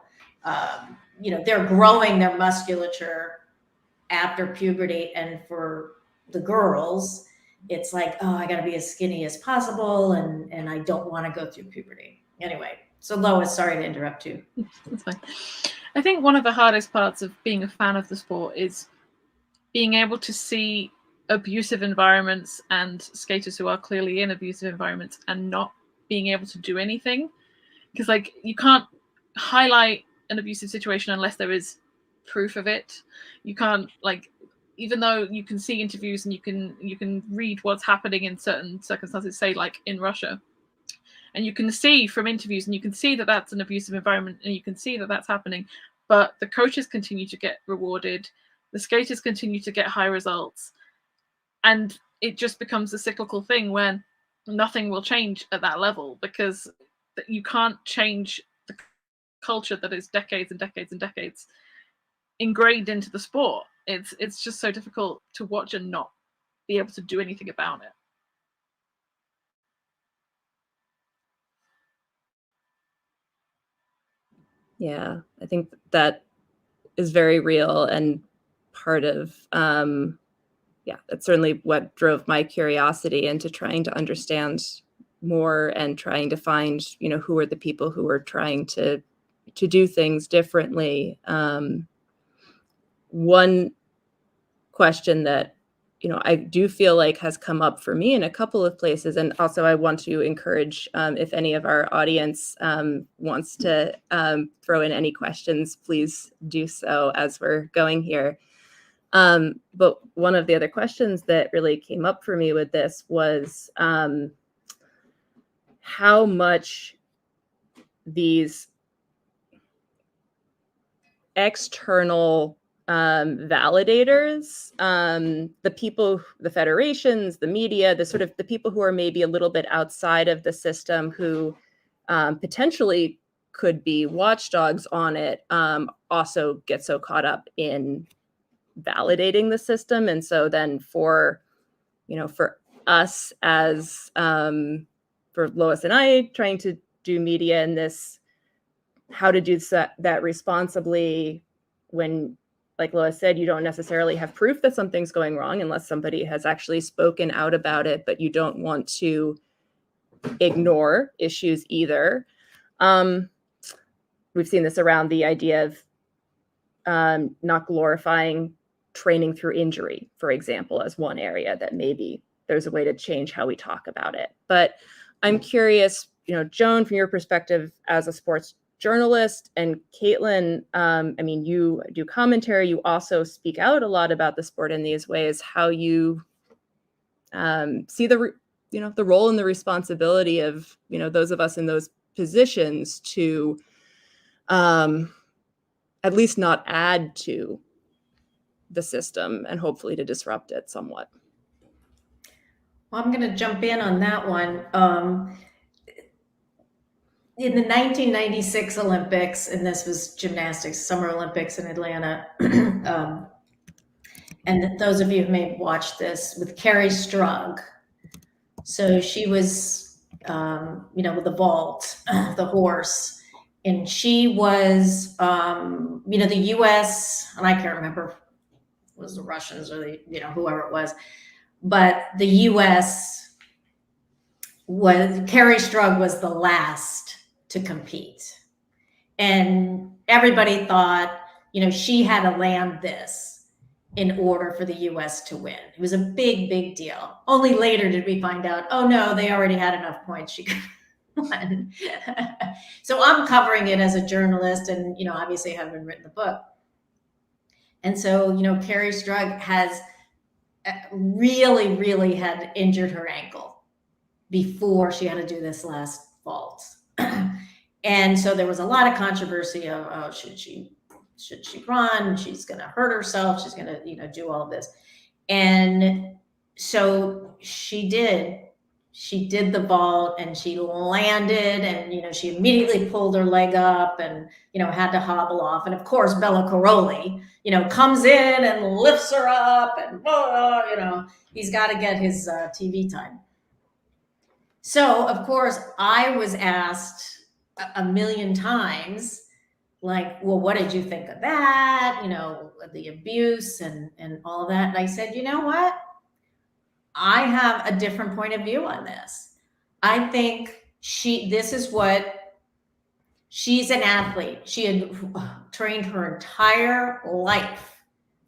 Speaker 1: they're growing their musculature after puberty. And for the girls, it's like, oh, I got to be as skinny as possible, and I don't want to go through puberty. Anyway, so Lois, sorry to interrupt you.
Speaker 4: That's fine. I think one of the hardest parts of being a fan of the sport is being able to see abusive environments and skaters who are clearly in abusive environments and not being able to do anything. Because, like, you can't highlight an abusive situation unless there is proof of it. You can't, like, even though you can see interviews and you can read what's happening in certain circumstances, say like in Russia, And you can see from interviews, and you can see that that's an abusive environment, and you can see that that's happening. But the coaches continue to get rewarded. The skaters continue to get high results. And it just becomes a cyclical thing when nothing will change at that level, because you can't change the culture that is decades and decades and decades ingrained into the sport. It's just so difficult to watch and not be able to do anything about it.
Speaker 2: Yeah, I think that is very real, and part of that's certainly what drove my curiosity into trying to understand more and trying to find, who are the people who are trying to do things differently. One question that I do feel like has come up for me in a couple of places, and also I want to encourage, if any of our audience wants to throw in any questions, please do so as we're going here. But one of the other questions that really came up for me with this was how much these external validators, the people, the federations, the media, the people who are maybe a little bit outside of the system, who potentially could be watchdogs on it, also get so caught up in validating the system. And so then for us as for Lois and I trying to do media in this, how to do that responsibly when, like Lois said, you don't necessarily have proof that something's going wrong unless somebody has actually spoken out about it, but you don't want to ignore issues either. We've seen this around the idea of not glorifying training through injury, for example, as one area that maybe there's a way to change how we talk about it. But I'm curious, Joan, from your perspective as a sports journalist, and Kaitlyn, you do commentary, you also speak out a lot about the sport in these ways, how you see the role and the responsibility of, those of us in those positions to at least not add to the system and hopefully to disrupt it somewhat.
Speaker 1: Well, I'm going to jump in on that one. In the 1996 Olympics, and this was gymnastics, Summer Olympics in Atlanta, and those of you who may have watched this, with Carrie Strug. So she was, with the vault, the horse, and she was, the U.S., and I can't remember, it was the Russians or whoever it was, but the U.S. Carrie Strug was the last to compete. And everybody thought, she had to land this in order for the U.S. to win. It was a big, big deal. Only later did we find out, oh no, they already had enough points. She could win. So I'm covering it as a journalist, and, obviously haven't written the book. And so, Carrie Strug has really, really had injured her ankle before she had to do this last vault. And so there was a lot of controversy of, oh, should she run? She's going to hurt herself. She's going to, do all of this. And so she did the vault, and she landed, and, she immediately pulled her leg up and, had to hobble off. And of course, Bella Caroli, comes in and lifts her up, and, he's got to get his TV time. So of course I was asked a million times, like, well, what did you think of that? The abuse and all of that. And I said, you know what? I have a different point of view on this. I think she's an athlete. She had trained her entire life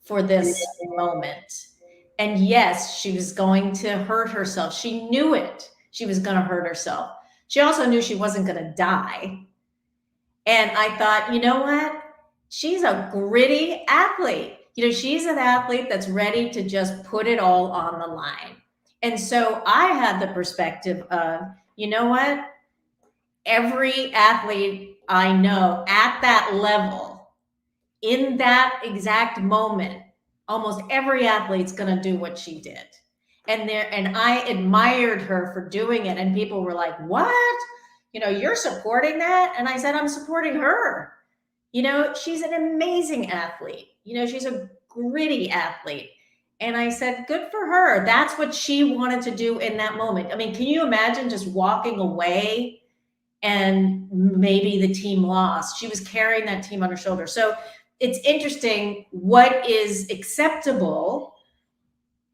Speaker 1: for this moment. And yes, she was going to hurt herself. She knew it. She was going to hurt herself. She also knew she wasn't going to die. And I thought, you know what? She's a gritty athlete. She's an athlete that's ready to just put it all on the line. And so I had the perspective of, you know what? every athlete I know at that level, in that exact moment, almost every athlete's going to do what she did. And I admired her for doing it. And people were like, what? You're supporting that? And I said, I'm supporting her. She's an amazing athlete. She's a gritty athlete. And I said, good for her. That's what she wanted to do in that moment. I mean, can you imagine just walking away and maybe the team lost? She was carrying that team on her shoulder. So it's interesting what is acceptable,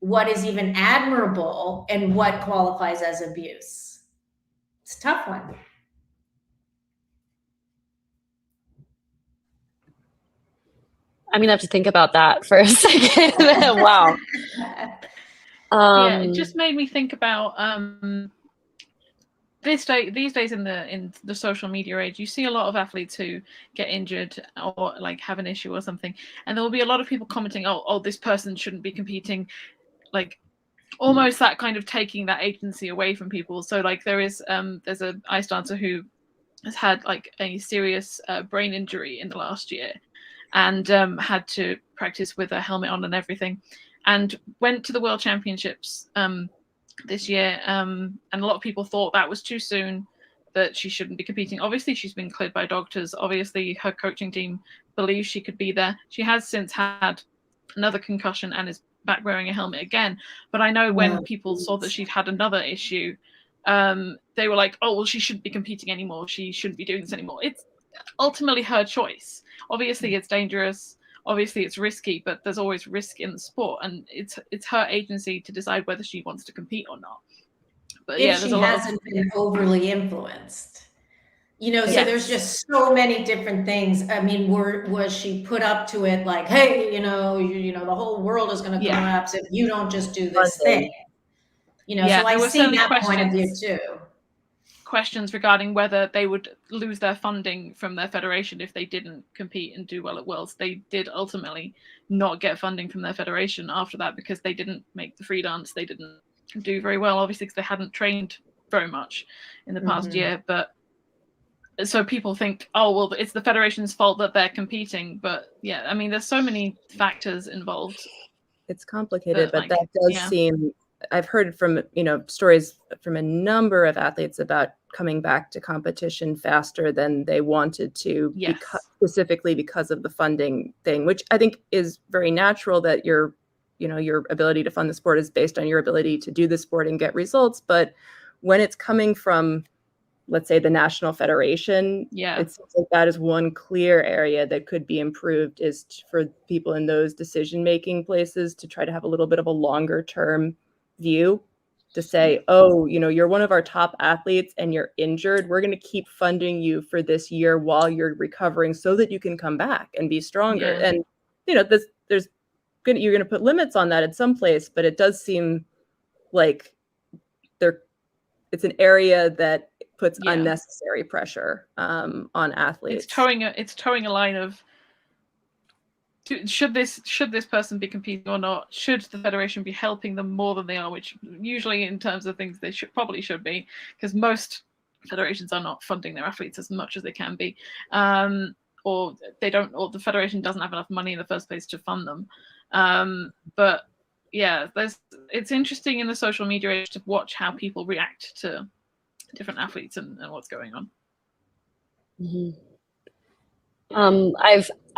Speaker 1: what is even admirable, and what qualifies as abuse. It's a tough one.
Speaker 3: I'm gonna have to think about that for a second. Wow.
Speaker 4: Yeah, it just made me think about these days in the social media age, you see a lot of athletes who get injured or like have an issue or something, and there will be a lot of people commenting, oh, this person shouldn't be competing, like almost that kind of taking that agency away from people. So like there's a ice dancer who has had like a serious brain injury in the last year, and had to practice with a helmet on and everything, and went to the World Championships this year, and a lot of people thought that was too soon, that she shouldn't be competing. Obviously, she's been cleared by doctors. Obviously, her coaching team believes she could be there. She has since had another concussion and is back wearing a helmet again. But I know when people saw that she'd had another issue, they were like, oh, well, she shouldn't be competing anymore. She shouldn't be doing this anymore. It's ultimately her choice. Obviously, it's dangerous. Obviously, it's risky, but there's always risk in the sport, and it's her agency to decide whether she wants to compete or not. But
Speaker 1: if she hasn't been overly influenced. So there's just so many different things. I mean, was she put up to it like, hey, the whole world is going to collapse if you don't just do this thing. So I see that point of view too.
Speaker 4: Questions regarding whether they would lose their funding from their federation if they didn't compete and do well at Worlds. They did ultimately not get funding from their federation after that because they didn't make the free dance. They didn't do very well, obviously, because they hadn't trained very much in the past year. But so people think, oh, well, it's the federation's fault that they're competing. But yeah, I mean, there's so many factors involved.
Speaker 2: It's complicated, but that does seem, I've heard from, stories from a number of athletes about coming back to competition faster than they wanted to, specifically because of the funding thing, which I think is very natural, that your ability to fund the sport is based on your ability to do the sport and get results. But when it's coming from, let's say, the national federation, it seems like that is one clear area that could be improved, is for people in those decision-making places to try to have a little bit of a longer term view, to say, oh, you're one of our top athletes and you're injured. We're going to keep funding you for this year while you're recovering so that you can come back and be stronger. And, you're going to put limits on that at some place, but it does seem like it's an area that puts unnecessary pressure on athletes.
Speaker 4: It's towing a line of, should this person be competing or not? Should the federation be helping them more than they are? Which usually, in terms of things, they probably should be, because most federations are not funding their athletes as much as they can be, or they don't, or the federation doesn't have enough money in the first place to fund them. But yeah, it's interesting in the social media age to watch how people react to different athletes and what's going on.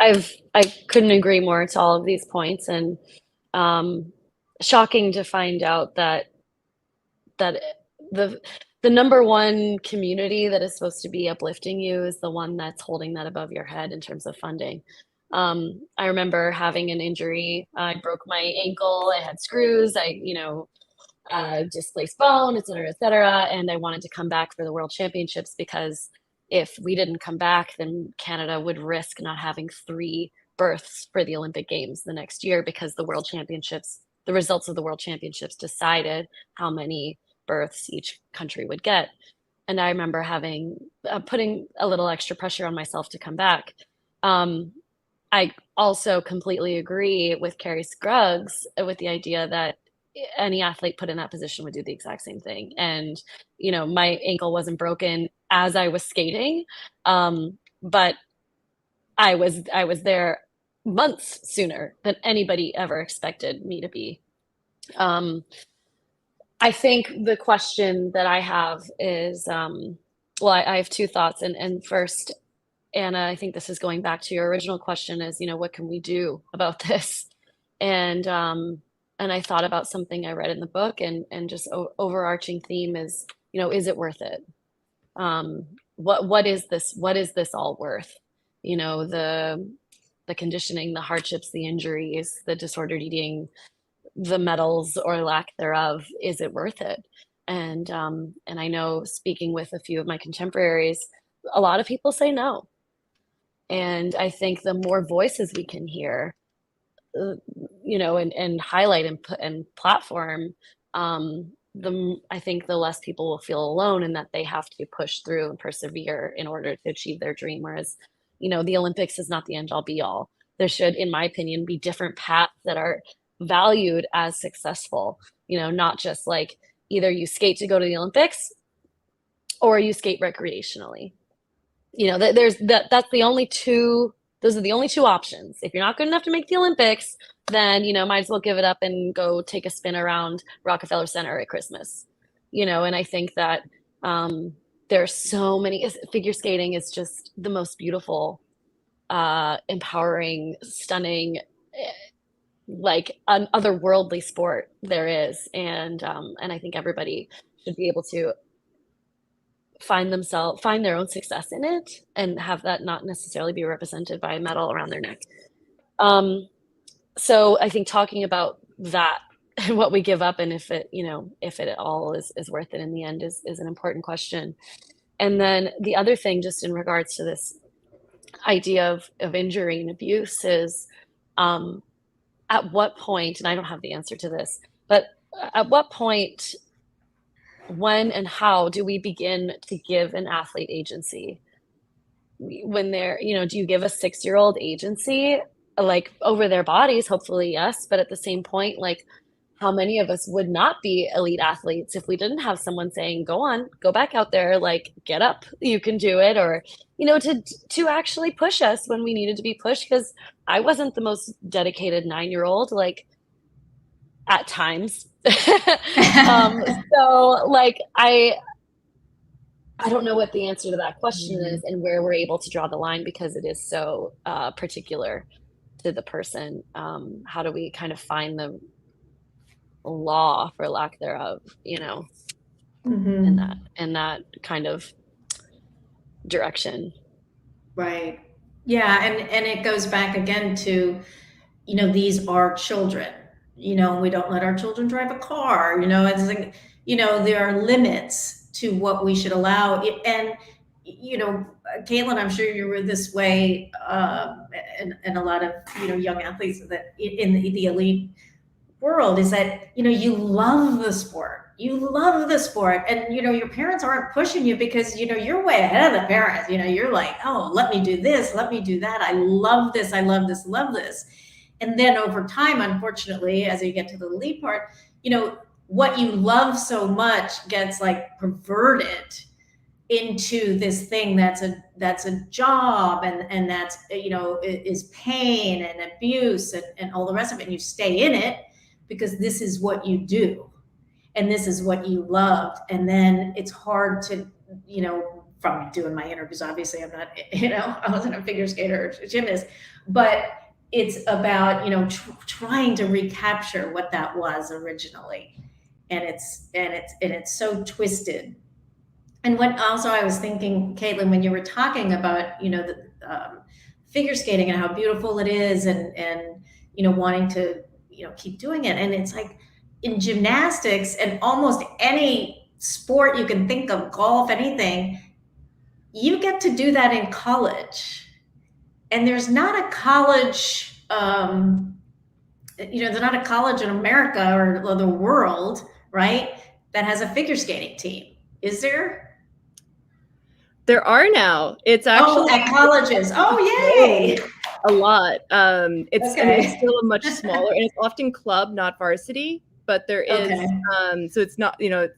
Speaker 3: I couldn't agree more to all of these points, and shocking to find out that the number one community that is supposed to be uplifting you is the one that's holding that above your head in terms of funding. I remember having an injury. I broke my ankle. I had screws. Displaced bone, et cetera, and I wanted to come back for the World Championships, because if we didn't come back, then Canada would risk not having 3 berths for the Olympic Games the next year, because the results of the World Championships decided how many berths each country would get. And I remember putting a little extra pressure on myself to come back. I also completely agree with Carrie Scruggs with the idea that any athlete put in that position would do the exact same thing. And, my ankle wasn't broken as I was skating. But I was there months sooner than anybody ever expected me to be. I think the question that I have is, well, I have two thoughts. And first, Anna, I think this is going back to your original question is, what can we do about this? And I thought about something I read in the book, and just overarching theme is, is it worth it? What is this? What is this all worth? The conditioning, the hardships, the injuries, the disordered eating, the medals or lack thereof. Is it worth it? And I know, speaking with a few of my contemporaries, a lot of people say no. And I think the more voices we can hear, and highlight and platform, I think the less people will feel alone, and that they have to push through and persevere in order to achieve their dream. Whereas, the Olympics is not the end all be all. There should, in my opinion, be different paths that are valued as successful, not just like either you skate to go to the Olympics or you skate recreationally. That's the only two. Those are the only two options. If you're not good enough to make the Olympics, then, might as well give it up and go take a spin around Rockefeller Center at Christmas, and I think that there's so many. Figure skating is just the most beautiful, empowering, stunning, like an otherworldly sport there is. And I think everybody should be able to find their own success in it, and have that not necessarily be represented by a medal around their neck. So I think talking about that and what we give up, and if it at all is worth it in the end, is an important question. And then the other thing, just in regards to this idea of injury and abuse, is at what point, and I don't have the answer to this, but at what point, when and how do we begin to give an athlete agency? When they're, do you give a 6-year-old agency, like, over their bodies? Hopefully, yes. But at the same point, like, how many of us would not be elite athletes if we didn't have someone saying, go back out there, like, get up, you can do it, or, to actually push us when we needed to be pushed? Because I wasn't the most dedicated 9-year-old, like, at times. So, like, I don't know what the answer to that question is, and where we're able to draw the line, because it is so particular to the person. How do we kind of find the law, for lack thereof, in that kind of direction?
Speaker 1: Right. Yeah. And it goes back again to, these are children, we don't let our children drive a car, it's like, there are limits to what we should allow. And, Kaitlyn, I'm sure you were this way, and a lot of, young athletes that in the elite world, is that, you love the sport. And, your parents aren't pushing you because, you're way ahead of the parents. You're like, oh, let me do this, let me do that. I love this. I love this, love this. And then over time, unfortunately, as you get to the elite part, what you love so much gets, like, perverted into this thing that's a job, and that's, is pain and abuse and all the rest of it. And you stay in it because this is what you do, and this is what you loved. And then it's hard to, from doing my interviews, obviously I'm not, I wasn't a figure skater or gymnast, but it's about, trying to recapture what that was originally. And it's so twisted. And what also I was thinking, Kaitlyn, when you were talking about, the figure skating and how beautiful it is, and wanting to, keep doing it. And it's like, in gymnastics and almost any sport you can think of, golf, anything, you get to do that in college. And there's not a college, there's not a college in America or the world, right, that has a figure skating team. Is there?
Speaker 2: There are now. It's actually
Speaker 1: at colleges. Oh, yay!
Speaker 2: A lot. It's,
Speaker 1: okay.
Speaker 2: I mean, it's still a much smaller, and it's often club, not varsity. But there is, so it's not, you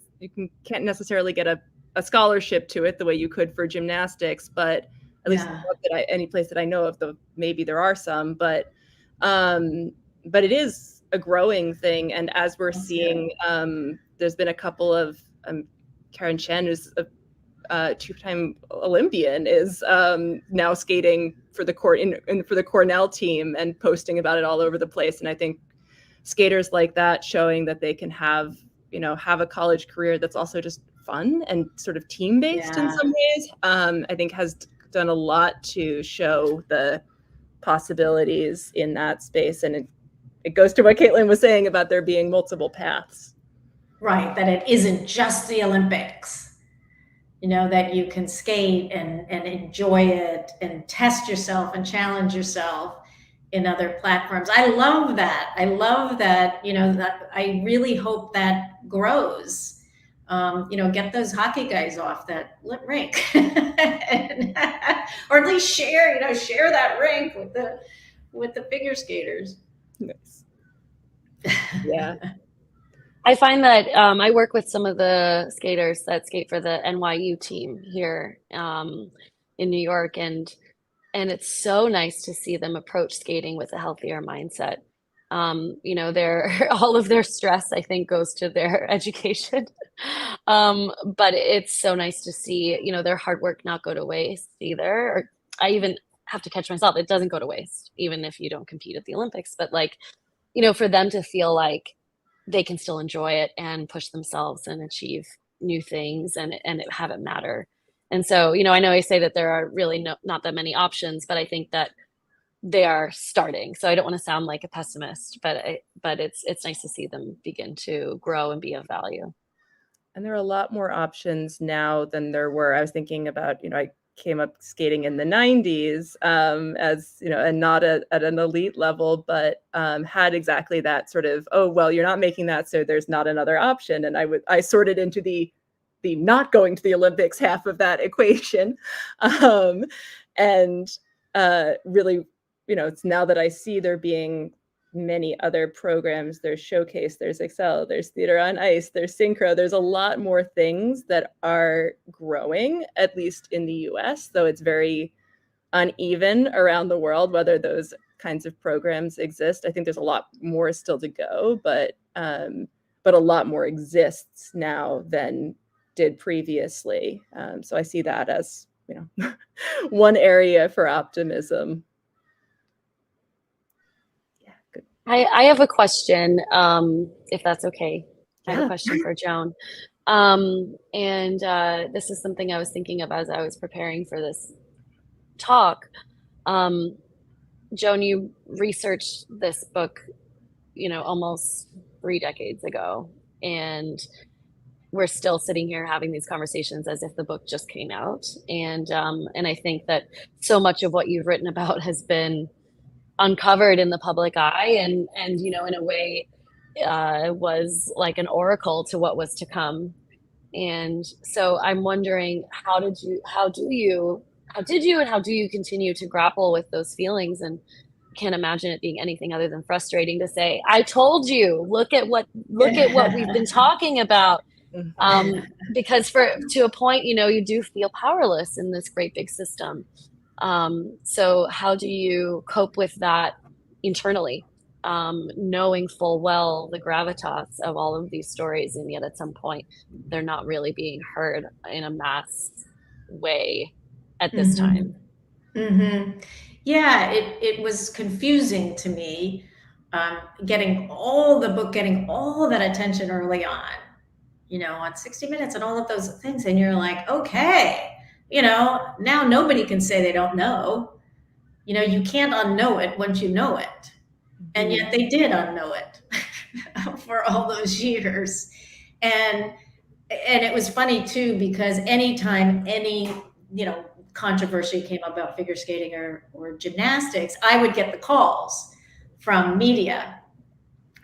Speaker 2: can't necessarily get a a scholarship to it the way you could for gymnastics, but at least
Speaker 1: Yeah.
Speaker 2: that any place that I know of, though maybe there are some, but it is a growing thing. And as we're seeing, there's been a couple of Karen Chen, who's a two-time Olympian, is now skating for the for the Cornell team and posting about it all over the place. And I think skaters like that showing that they can have a college career that's also just fun and sort of team-based in some ways, I think has done a lot to show the possibilities in that space. And it goes to what Kaitlyn was saying about there being multiple paths.
Speaker 1: Right, that it isn't just the Olympics, that you can skate and enjoy it and test yourself and challenge yourself in other platforms. I love that. That I really hope that grows. Get those hockey guys off that rink, or at least share that rink with the figure skaters.
Speaker 2: Nice. Yeah.
Speaker 3: I find that I work with some of the skaters that skate for the NYU team here in New York, and it's so nice to see them approach skating with a healthier mindset. All of their stress, I think, goes to their education. But it's so nice to see, their hard work not go to waste either. Or I even have to catch myself. It doesn't go to waste, even if you don't compete at the Olympics. But for them to feel like they can still enjoy it and push themselves and achieve new things and have it matter. And so, I know I say that there are really not that many options, but I think that they are starting. So I don't want to sound like a pessimist, but it's nice to see them begin to grow and be of value.
Speaker 2: And there are a lot more options now than there were. I was thinking about, I came up skating in the 90s as, and not at an elite level, but had exactly that sort of, oh, well, you're not making that, so there's not another option. And I sorted into the not going to the Olympics half of that equation. And really, it's now that I see there being many other programs. There's Showcase, there's Excel, there's Theater on Ice, there's Synchro. There's a lot more things that are growing, at least in the US, though it's very uneven around the world whether those kinds of programs exist. I think there's a lot more still to go, but a lot more exists now than did previously. So I see that as, one area for optimism.
Speaker 3: I have a question, if that's okay. I have a question for Joan. And this is something I was thinking of as I was preparing for this talk. Joan, you researched this book, almost 3 decades ago, and we're still sitting here having these conversations as if the book just came out. And I think that so much of what you've written about has been uncovered in the public eye and in a way was like an oracle to what was to come. And so I'm wondering, how did you and how do you continue to grapple with those feelings? And can't imagine it being anything other than frustrating to say, I told you, look at what we've been talking about. Because to a point, you do feel powerless in this great big system. So how do you cope with that internally, knowing full well the gravitas of all of these stories, and yet at some point they're not really being heard in a mass way at this time?
Speaker 1: Mm-hmm. Yeah, it was confusing to me, getting all that attention early on 60 Minutes and all of those things. And you're like, okay, now nobody can say they don't know. You can't unknow it once you know it. And yet they did unknow it for all those years. And it was funny too, because anytime any, controversy came about figure skating or gymnastics, I would get the calls from media.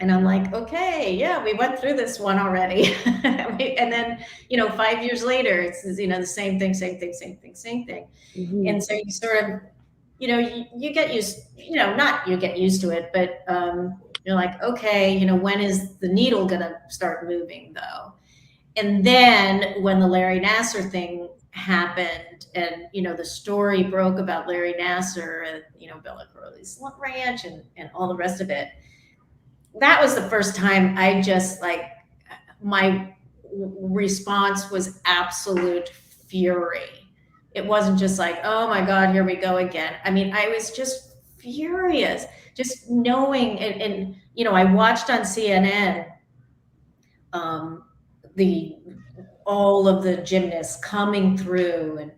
Speaker 1: And I'm like, okay, yeah, we went through this one already. And then, 5 years later, it's, the same thing.
Speaker 3: Mm-hmm.
Speaker 1: And so you sort of, you get used, not you get used to it, but you're like, okay, when is the needle going to start moving though? And then when the Larry Nassar thing happened, and the story broke about Larry Nassar and Bill Crowley's ranch and all the rest of it, that was the first time I just my response was absolute fury. It wasn't just like, oh my God, here we go again. I mean, I was just furious, just knowing, and I watched on CNN all of the gymnasts coming through, and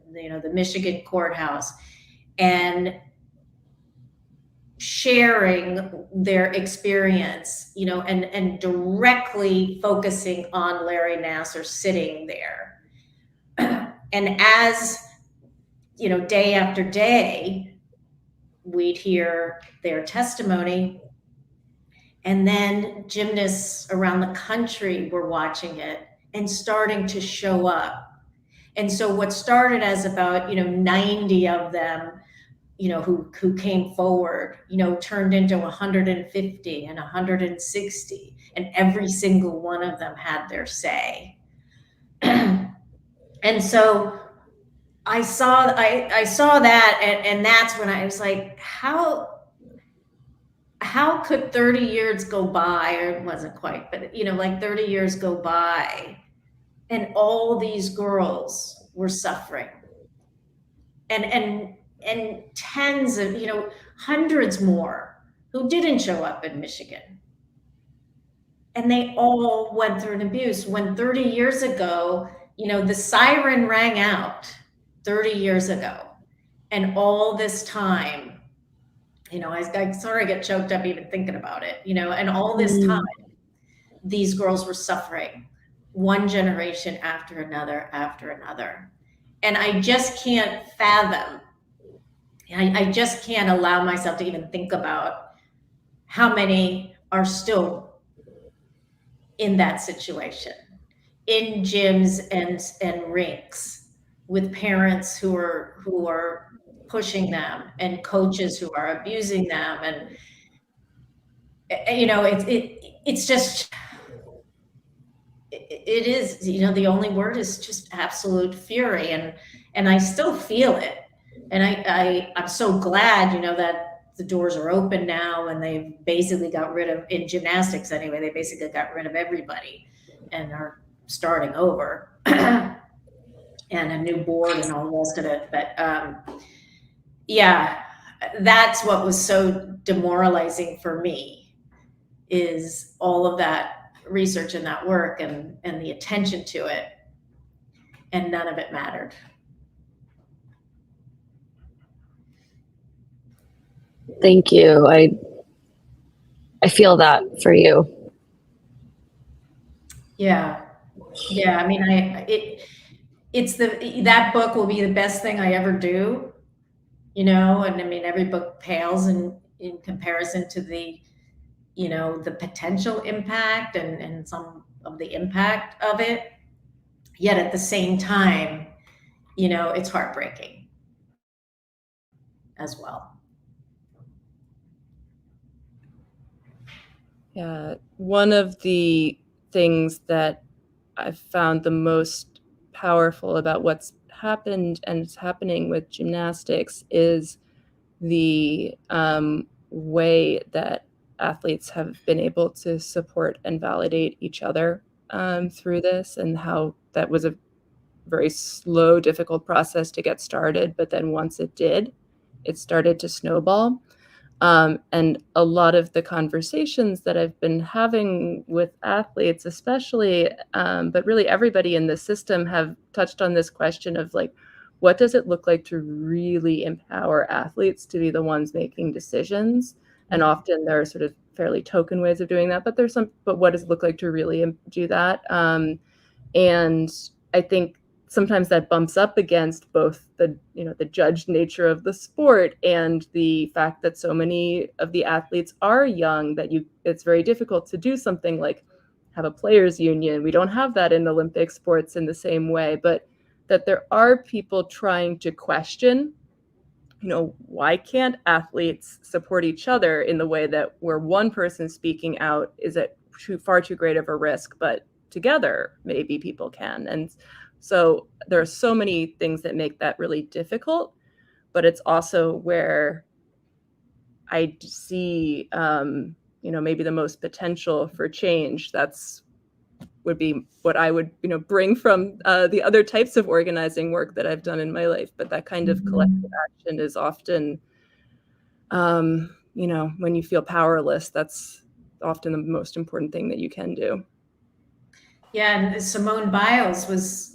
Speaker 1: the Michigan courthouse, and sharing their experience, and directly focusing on Larry Nassar sitting there. And as day after day, we'd hear their testimony, and then gymnasts around the country were watching it and starting to show up. And so what started as about 90 of them who came forward, turned into 150 and 160, and every single one of them had their say. And so I saw that, and that's when I was like, how could 30 years go by, or it wasn't quite, but 30 years go by, and all these girls were suffering, and tens of, hundreds more who didn't show up in Michigan. And they all went through an abuse. When 30 years ago, the siren rang out 30 years ago. And all this time, I sort of get choked up even thinking about it, and all this time, these girls were suffering, one generation after another after another. And I just can't fathom, I just can't allow myself to even think about how many are still in that situation, in gyms and rinks, with parents who are pushing them, and coaches who are abusing them. And it's just, it is, the only word is just absolute fury, and I still feel it. And I'm so glad, that the doors are open now, and they've basically got rid of, in gymnastics anyway, they basically got rid of everybody and are starting over and a new board and all the rest of it. But yeah, that's what was so demoralizing for me, is all of that research and that work and the attention to it, and none of it mattered.
Speaker 3: Thank you. I feel that for you.
Speaker 1: Yeah. I mean, that book will be the best thing I ever do, and I mean, every book pales in comparison to the, the potential impact and some of the impact of it. Yet at the same time, it's heartbreaking as well.
Speaker 2: Yeah, one of the things that I've found the most powerful about what's happened and is happening with gymnastics is the way that athletes have been able to support and validate each other through this, and how that was a very slow, difficult process to get started. But then once it did, it started to snowball. And a lot of the conversations that I've been having with athletes, especially, but really everybody in the system, have touched on this question of like, what does it look like to really empower athletes to be the ones making decisions? And often there are sort of fairly token ways of doing that, but what does it look like to really do that? And I think sometimes that bumps up against both the judged nature of the sport and the fact that so many of the athletes are young, that it's very difficult to do something like have a players union. We don't have that in Olympic sports in the same way, but that there are people trying to question, why can't athletes support each other in the way that where one person speaking out is at far too great of a risk, but together, maybe people can. And so there are so many things that make that really difficult, but it's also where I see, maybe the most potential for change. That's would be what I would, bring from the other types of organizing work that I've done in my life. But that kind of collective action is often, when you feel powerless, that's often the most important thing that you can do.
Speaker 1: Yeah, and Simone Biles was,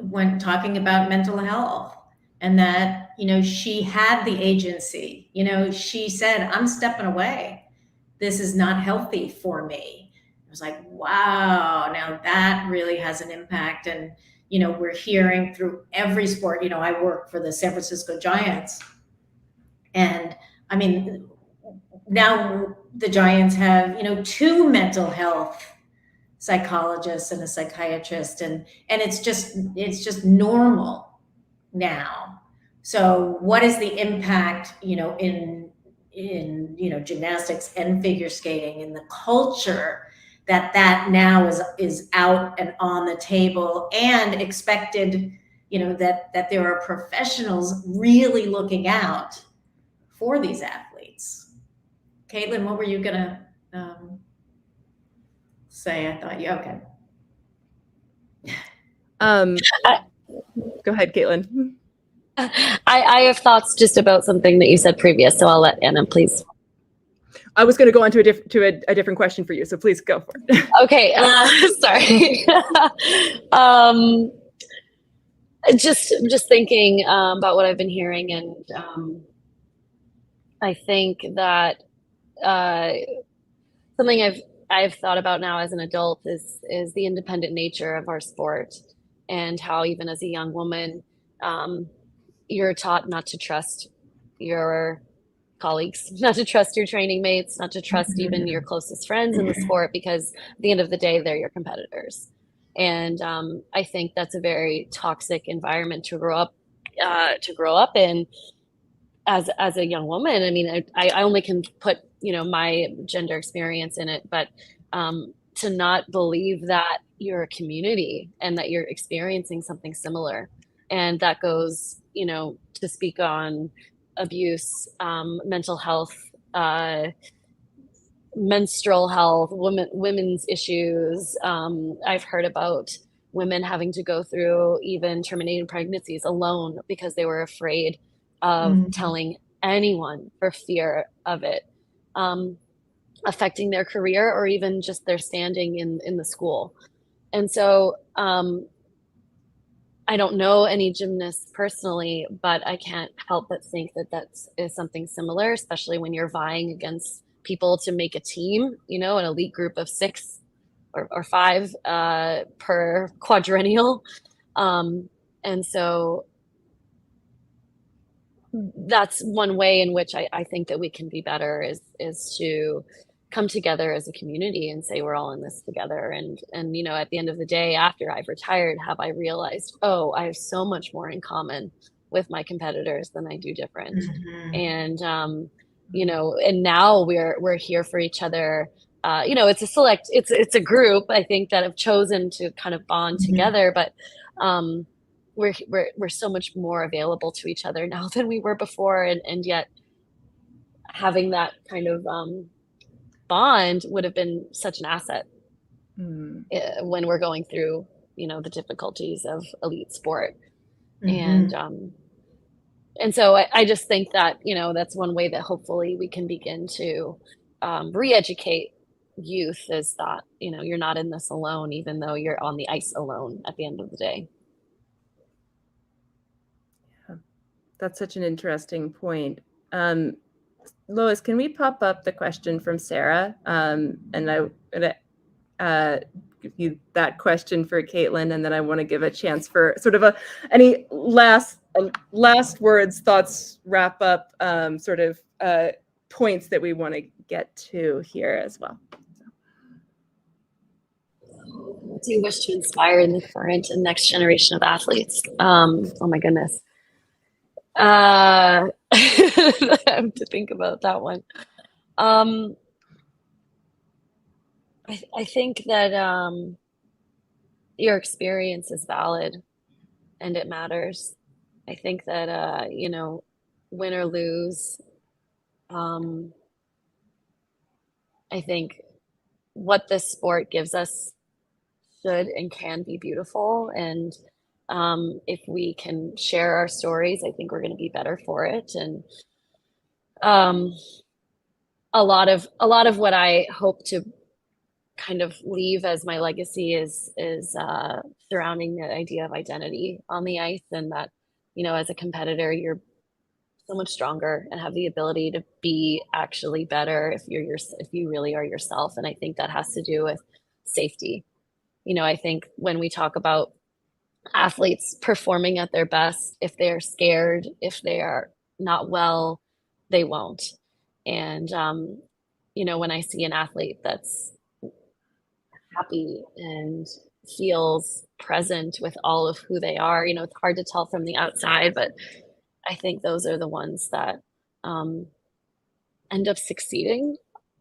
Speaker 1: when talking about mental health, and that, she had the agency. She said, I'm stepping away. This is not healthy for me. I was like, wow, now that really has an impact. And, we're hearing through every sport. I work for the San Francisco Giants. And I mean, now the Giants have, two mental health psychologists and a psychiatrist, and it's just normal now. So what is the impact, in gymnastics and figure skating, and the culture that now is out and on the table and expected, that there are professionals really looking out for these athletes. Kaitlyn, what were you gonna say? I thought you okay.
Speaker 2: Go ahead, Kaitlyn.
Speaker 3: I have thoughts just about something that you said previous, so I'll let Anna, please.
Speaker 2: I was going to go on to a different question for you, so please go for it.
Speaker 3: Okay, sorry. Just thinking about what I've been hearing, and I think that something I've thought about now as an adult is the independent nature of our sport, and how even as a young woman, you're taught not to trust your colleagues, not to trust your training mates, not to trust even your closest friends in the sport, because at the end of the day, they're your competitors. And I think that's a very toxic environment to grow up in as a young woman. I mean, I only can put, my gender experience in it, but to not believe that you're a community and that you're experiencing something similar. And that goes, to speak on abuse, mental health, menstrual health, women's issues. I've heard about women having to go through even terminating pregnancies alone because they were afraid of telling anyone for fear of it affecting their career or even just their standing in the school. And so I don't know any gymnasts personally, but I can't help but think that is something similar, especially when you're vying against people to make a team, an elite group of 6 or 5 per quadrennial. And so that's one way in which I think that we can be better is to come together as a community and say we're all in this together. And at the end of the day, after I've retired, have I realized, I have so much more in common with my competitors than I do different. And and now we're here for each other. It's a group, I think, that have chosen to kind of bond together, but we're so much more available to each other now than we were before, and yet having that kind of bond would have been such an asset when we're going through the difficulties of elite sport. And so I just think that that's one way that hopefully we can begin to re-educate youth, is that you're not in this alone, even though you're on the ice alone at the end of the day.
Speaker 2: That's such an interesting point. Lois, can we pop up the question from Sarah? And I'm going to give you that question for Kaitlyn, and then I want to give a chance for sort of any last words, thoughts, wrap up points that we want to get to here as well.
Speaker 3: What do you wish to inspire in the current and next generation of athletes? Oh my goodness. I have to think about that one. I think that your experience is valid and it matters. I think that, win or lose, um, I think what this sport gives us should and can be beautiful. And if we can share our stories, I think we're going to be better for it. And um, a lot of what I hope to kind of leave as my legacy is surrounding the idea of identity on the ice, and that as a competitor you're so much stronger and have the ability to be actually better if you really are yourself. And I think that has to do with safety. I think when we talk about athletes performing at their best, if they're scared, if they are not well, they won't. And when I see an athlete that's happy and feels present with all of who they are, it's hard to tell from the outside, but I think those are the ones that um, end up succeeding,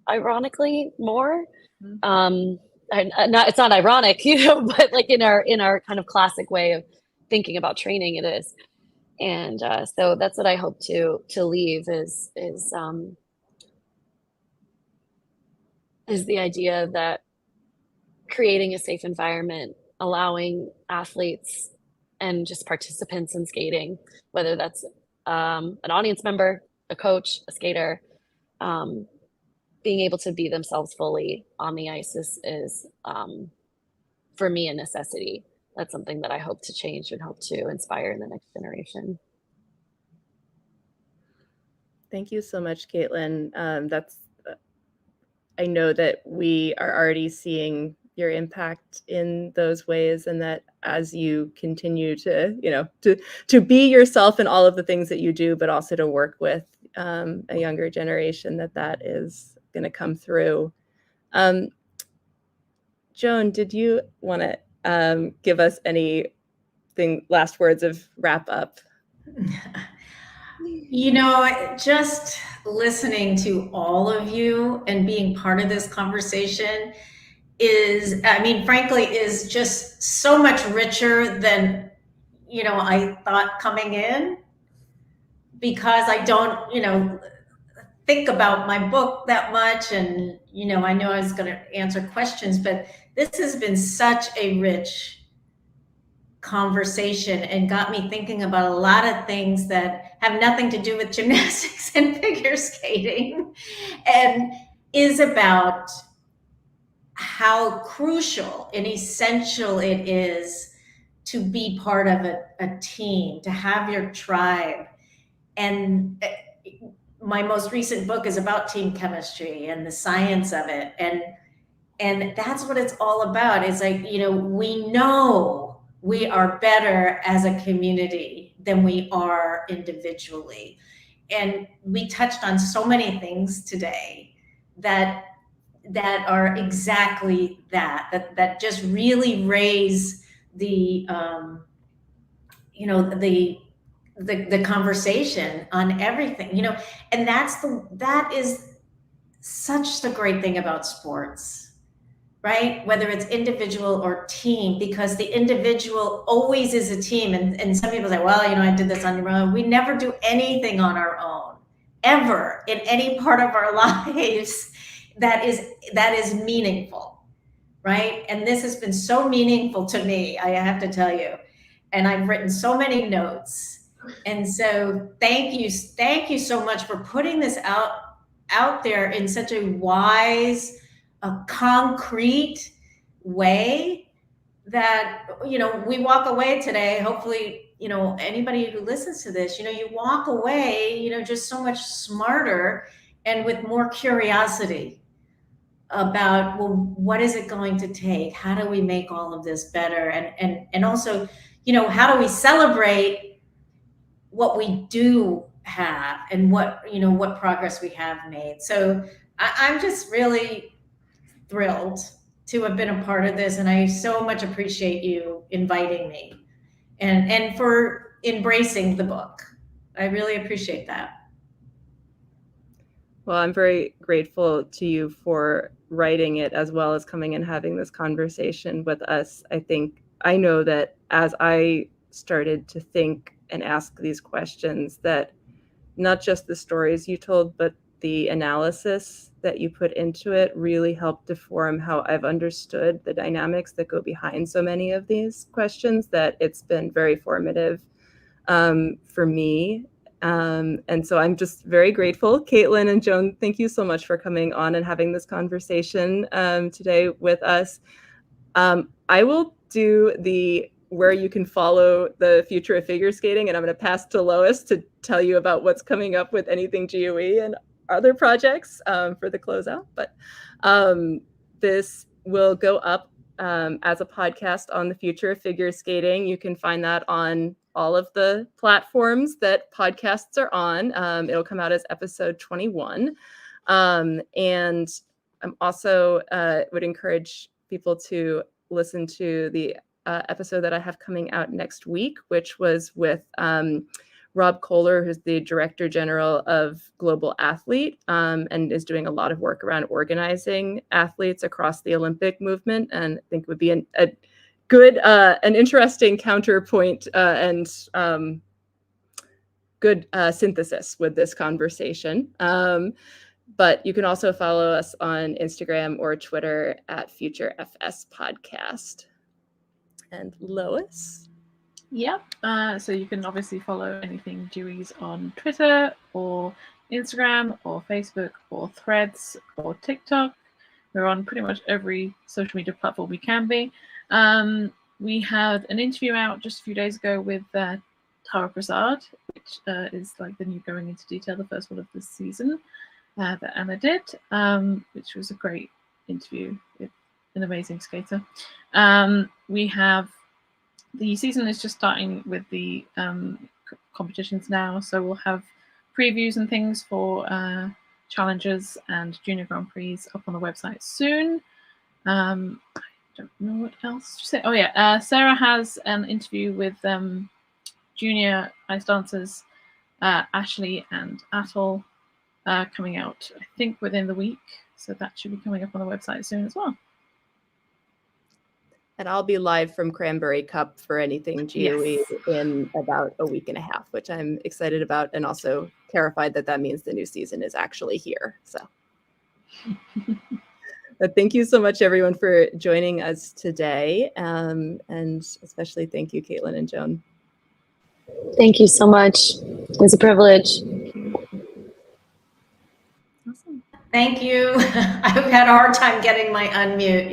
Speaker 3: ironically, more. It's not ironic, but like in our kind of classic way of thinking about training, it is. And so that's what I hope to leave is the idea that creating a safe environment, allowing athletes and just participants in skating, whether that's an audience member, a coach, a skater, being able to be themselves fully on the ice is for me a necessity. That's something that I hope to change and hope to inspire in the next generation.
Speaker 2: Thank you so much, Kaitlyn. I know that we are already seeing your impact in those ways, and that as you continue to be yourself in all of the things that you do, but also to work with a younger generation, that is going to come through. Joan, did you want to give us last words of wrap up?
Speaker 1: Just listening to all of you and being part of this conversation frankly, is just so much richer than, I thought coming in, because I don't, think about my book that much. And, I know I was going to answer questions, but this has been such a rich conversation and got me thinking about a lot of things that have nothing to do with gymnastics and figure skating, and is about how crucial and essential it is to be part of a team, to have your tribe. And my most recent book is about team chemistry and the science of it. And that's what it's all about. It's like, we know we are better as a community than we are individually. And we touched on so many things today that are exactly that just really raise the the conversation on everything, and that is such the great thing about sports, right? Whether it's individual or team, because the individual always is a team. And some people say, well, I did this on your own. We never do anything on our own, ever, in any part of our lives that is meaningful, right? And this has been so meaningful to me, I have to tell you. And I've written so many notes. And so thank you so much for putting this out there in such a wise, concrete way that, we walk away today, hopefully, anybody who listens to this, you walk away, just so much smarter and with more curiosity about, well, what is it going to take? How do we make all of this better? And also, how do we celebrate what we do have and what progress we have made? So I'm just really thrilled to have been a part of this, and I so much appreciate you inviting me and for embracing the book. I really appreciate that.
Speaker 2: Well, I'm very grateful to you for writing it as well as coming and having this conversation with us. I know that as I started to think and ask these questions, that not just the stories you told, but the analysis that you put into it really helped to form how I've understood the dynamics that go behind so many of these questions, that it's been very formative for me. And so I'm just very grateful. Kaitlyn and Joan, thank you so much for coming on and having this conversation today with us. I will do the where you can follow the future of figure skating, and I'm going to pass to Lois to tell you about what's coming up with anything GOE and other projects for the closeout. But this will go up as a podcast on the future of figure skating. You can find that on all of the platforms that podcasts are on. It'll come out as episode 21. And I'm also would encourage people to listen to the episode that I have coming out next week, which was with Rob Kohler, who's the Director General of Global Athlete, and is doing a lot of work around organizing athletes across the Olympic movement, and I think would be a good, an interesting counterpoint and good synthesis with this conversation. But you can also follow us on Instagram or Twitter at FutureFS Podcast. And Lois?
Speaker 4: Yep. So you can obviously follow anything Dewey's on Twitter or Instagram or Facebook or Threads or TikTok. We're on pretty much every social media platform we can be. We had an interview out just a few days ago with Tara Prasad, which is like the new Going Into Detail, the first one of this season that Anna did, which was a great interview with an amazing skater. We have the season is just starting with the competitions now, so we'll have previews and things for challenges and junior Grand Prix up on the website soon. I don't know what else to say. Oh yeah, Sarah has an interview with junior ice dancers Ashley and Atul coming out, I think, within the week. So that should be coming up on the website soon as well.
Speaker 2: And I'll be live from Cranberry Cup for anything GOE in about a week and a half, which I'm excited about, and also terrified that that means the new season is actually here. So but thank you so much, everyone, for joining us today. And especially thank you, Kaitlyn and Joan.
Speaker 3: Thank you so much. It was a privilege.
Speaker 2: Awesome.
Speaker 1: Thank you. I've had a hard time getting my unmute.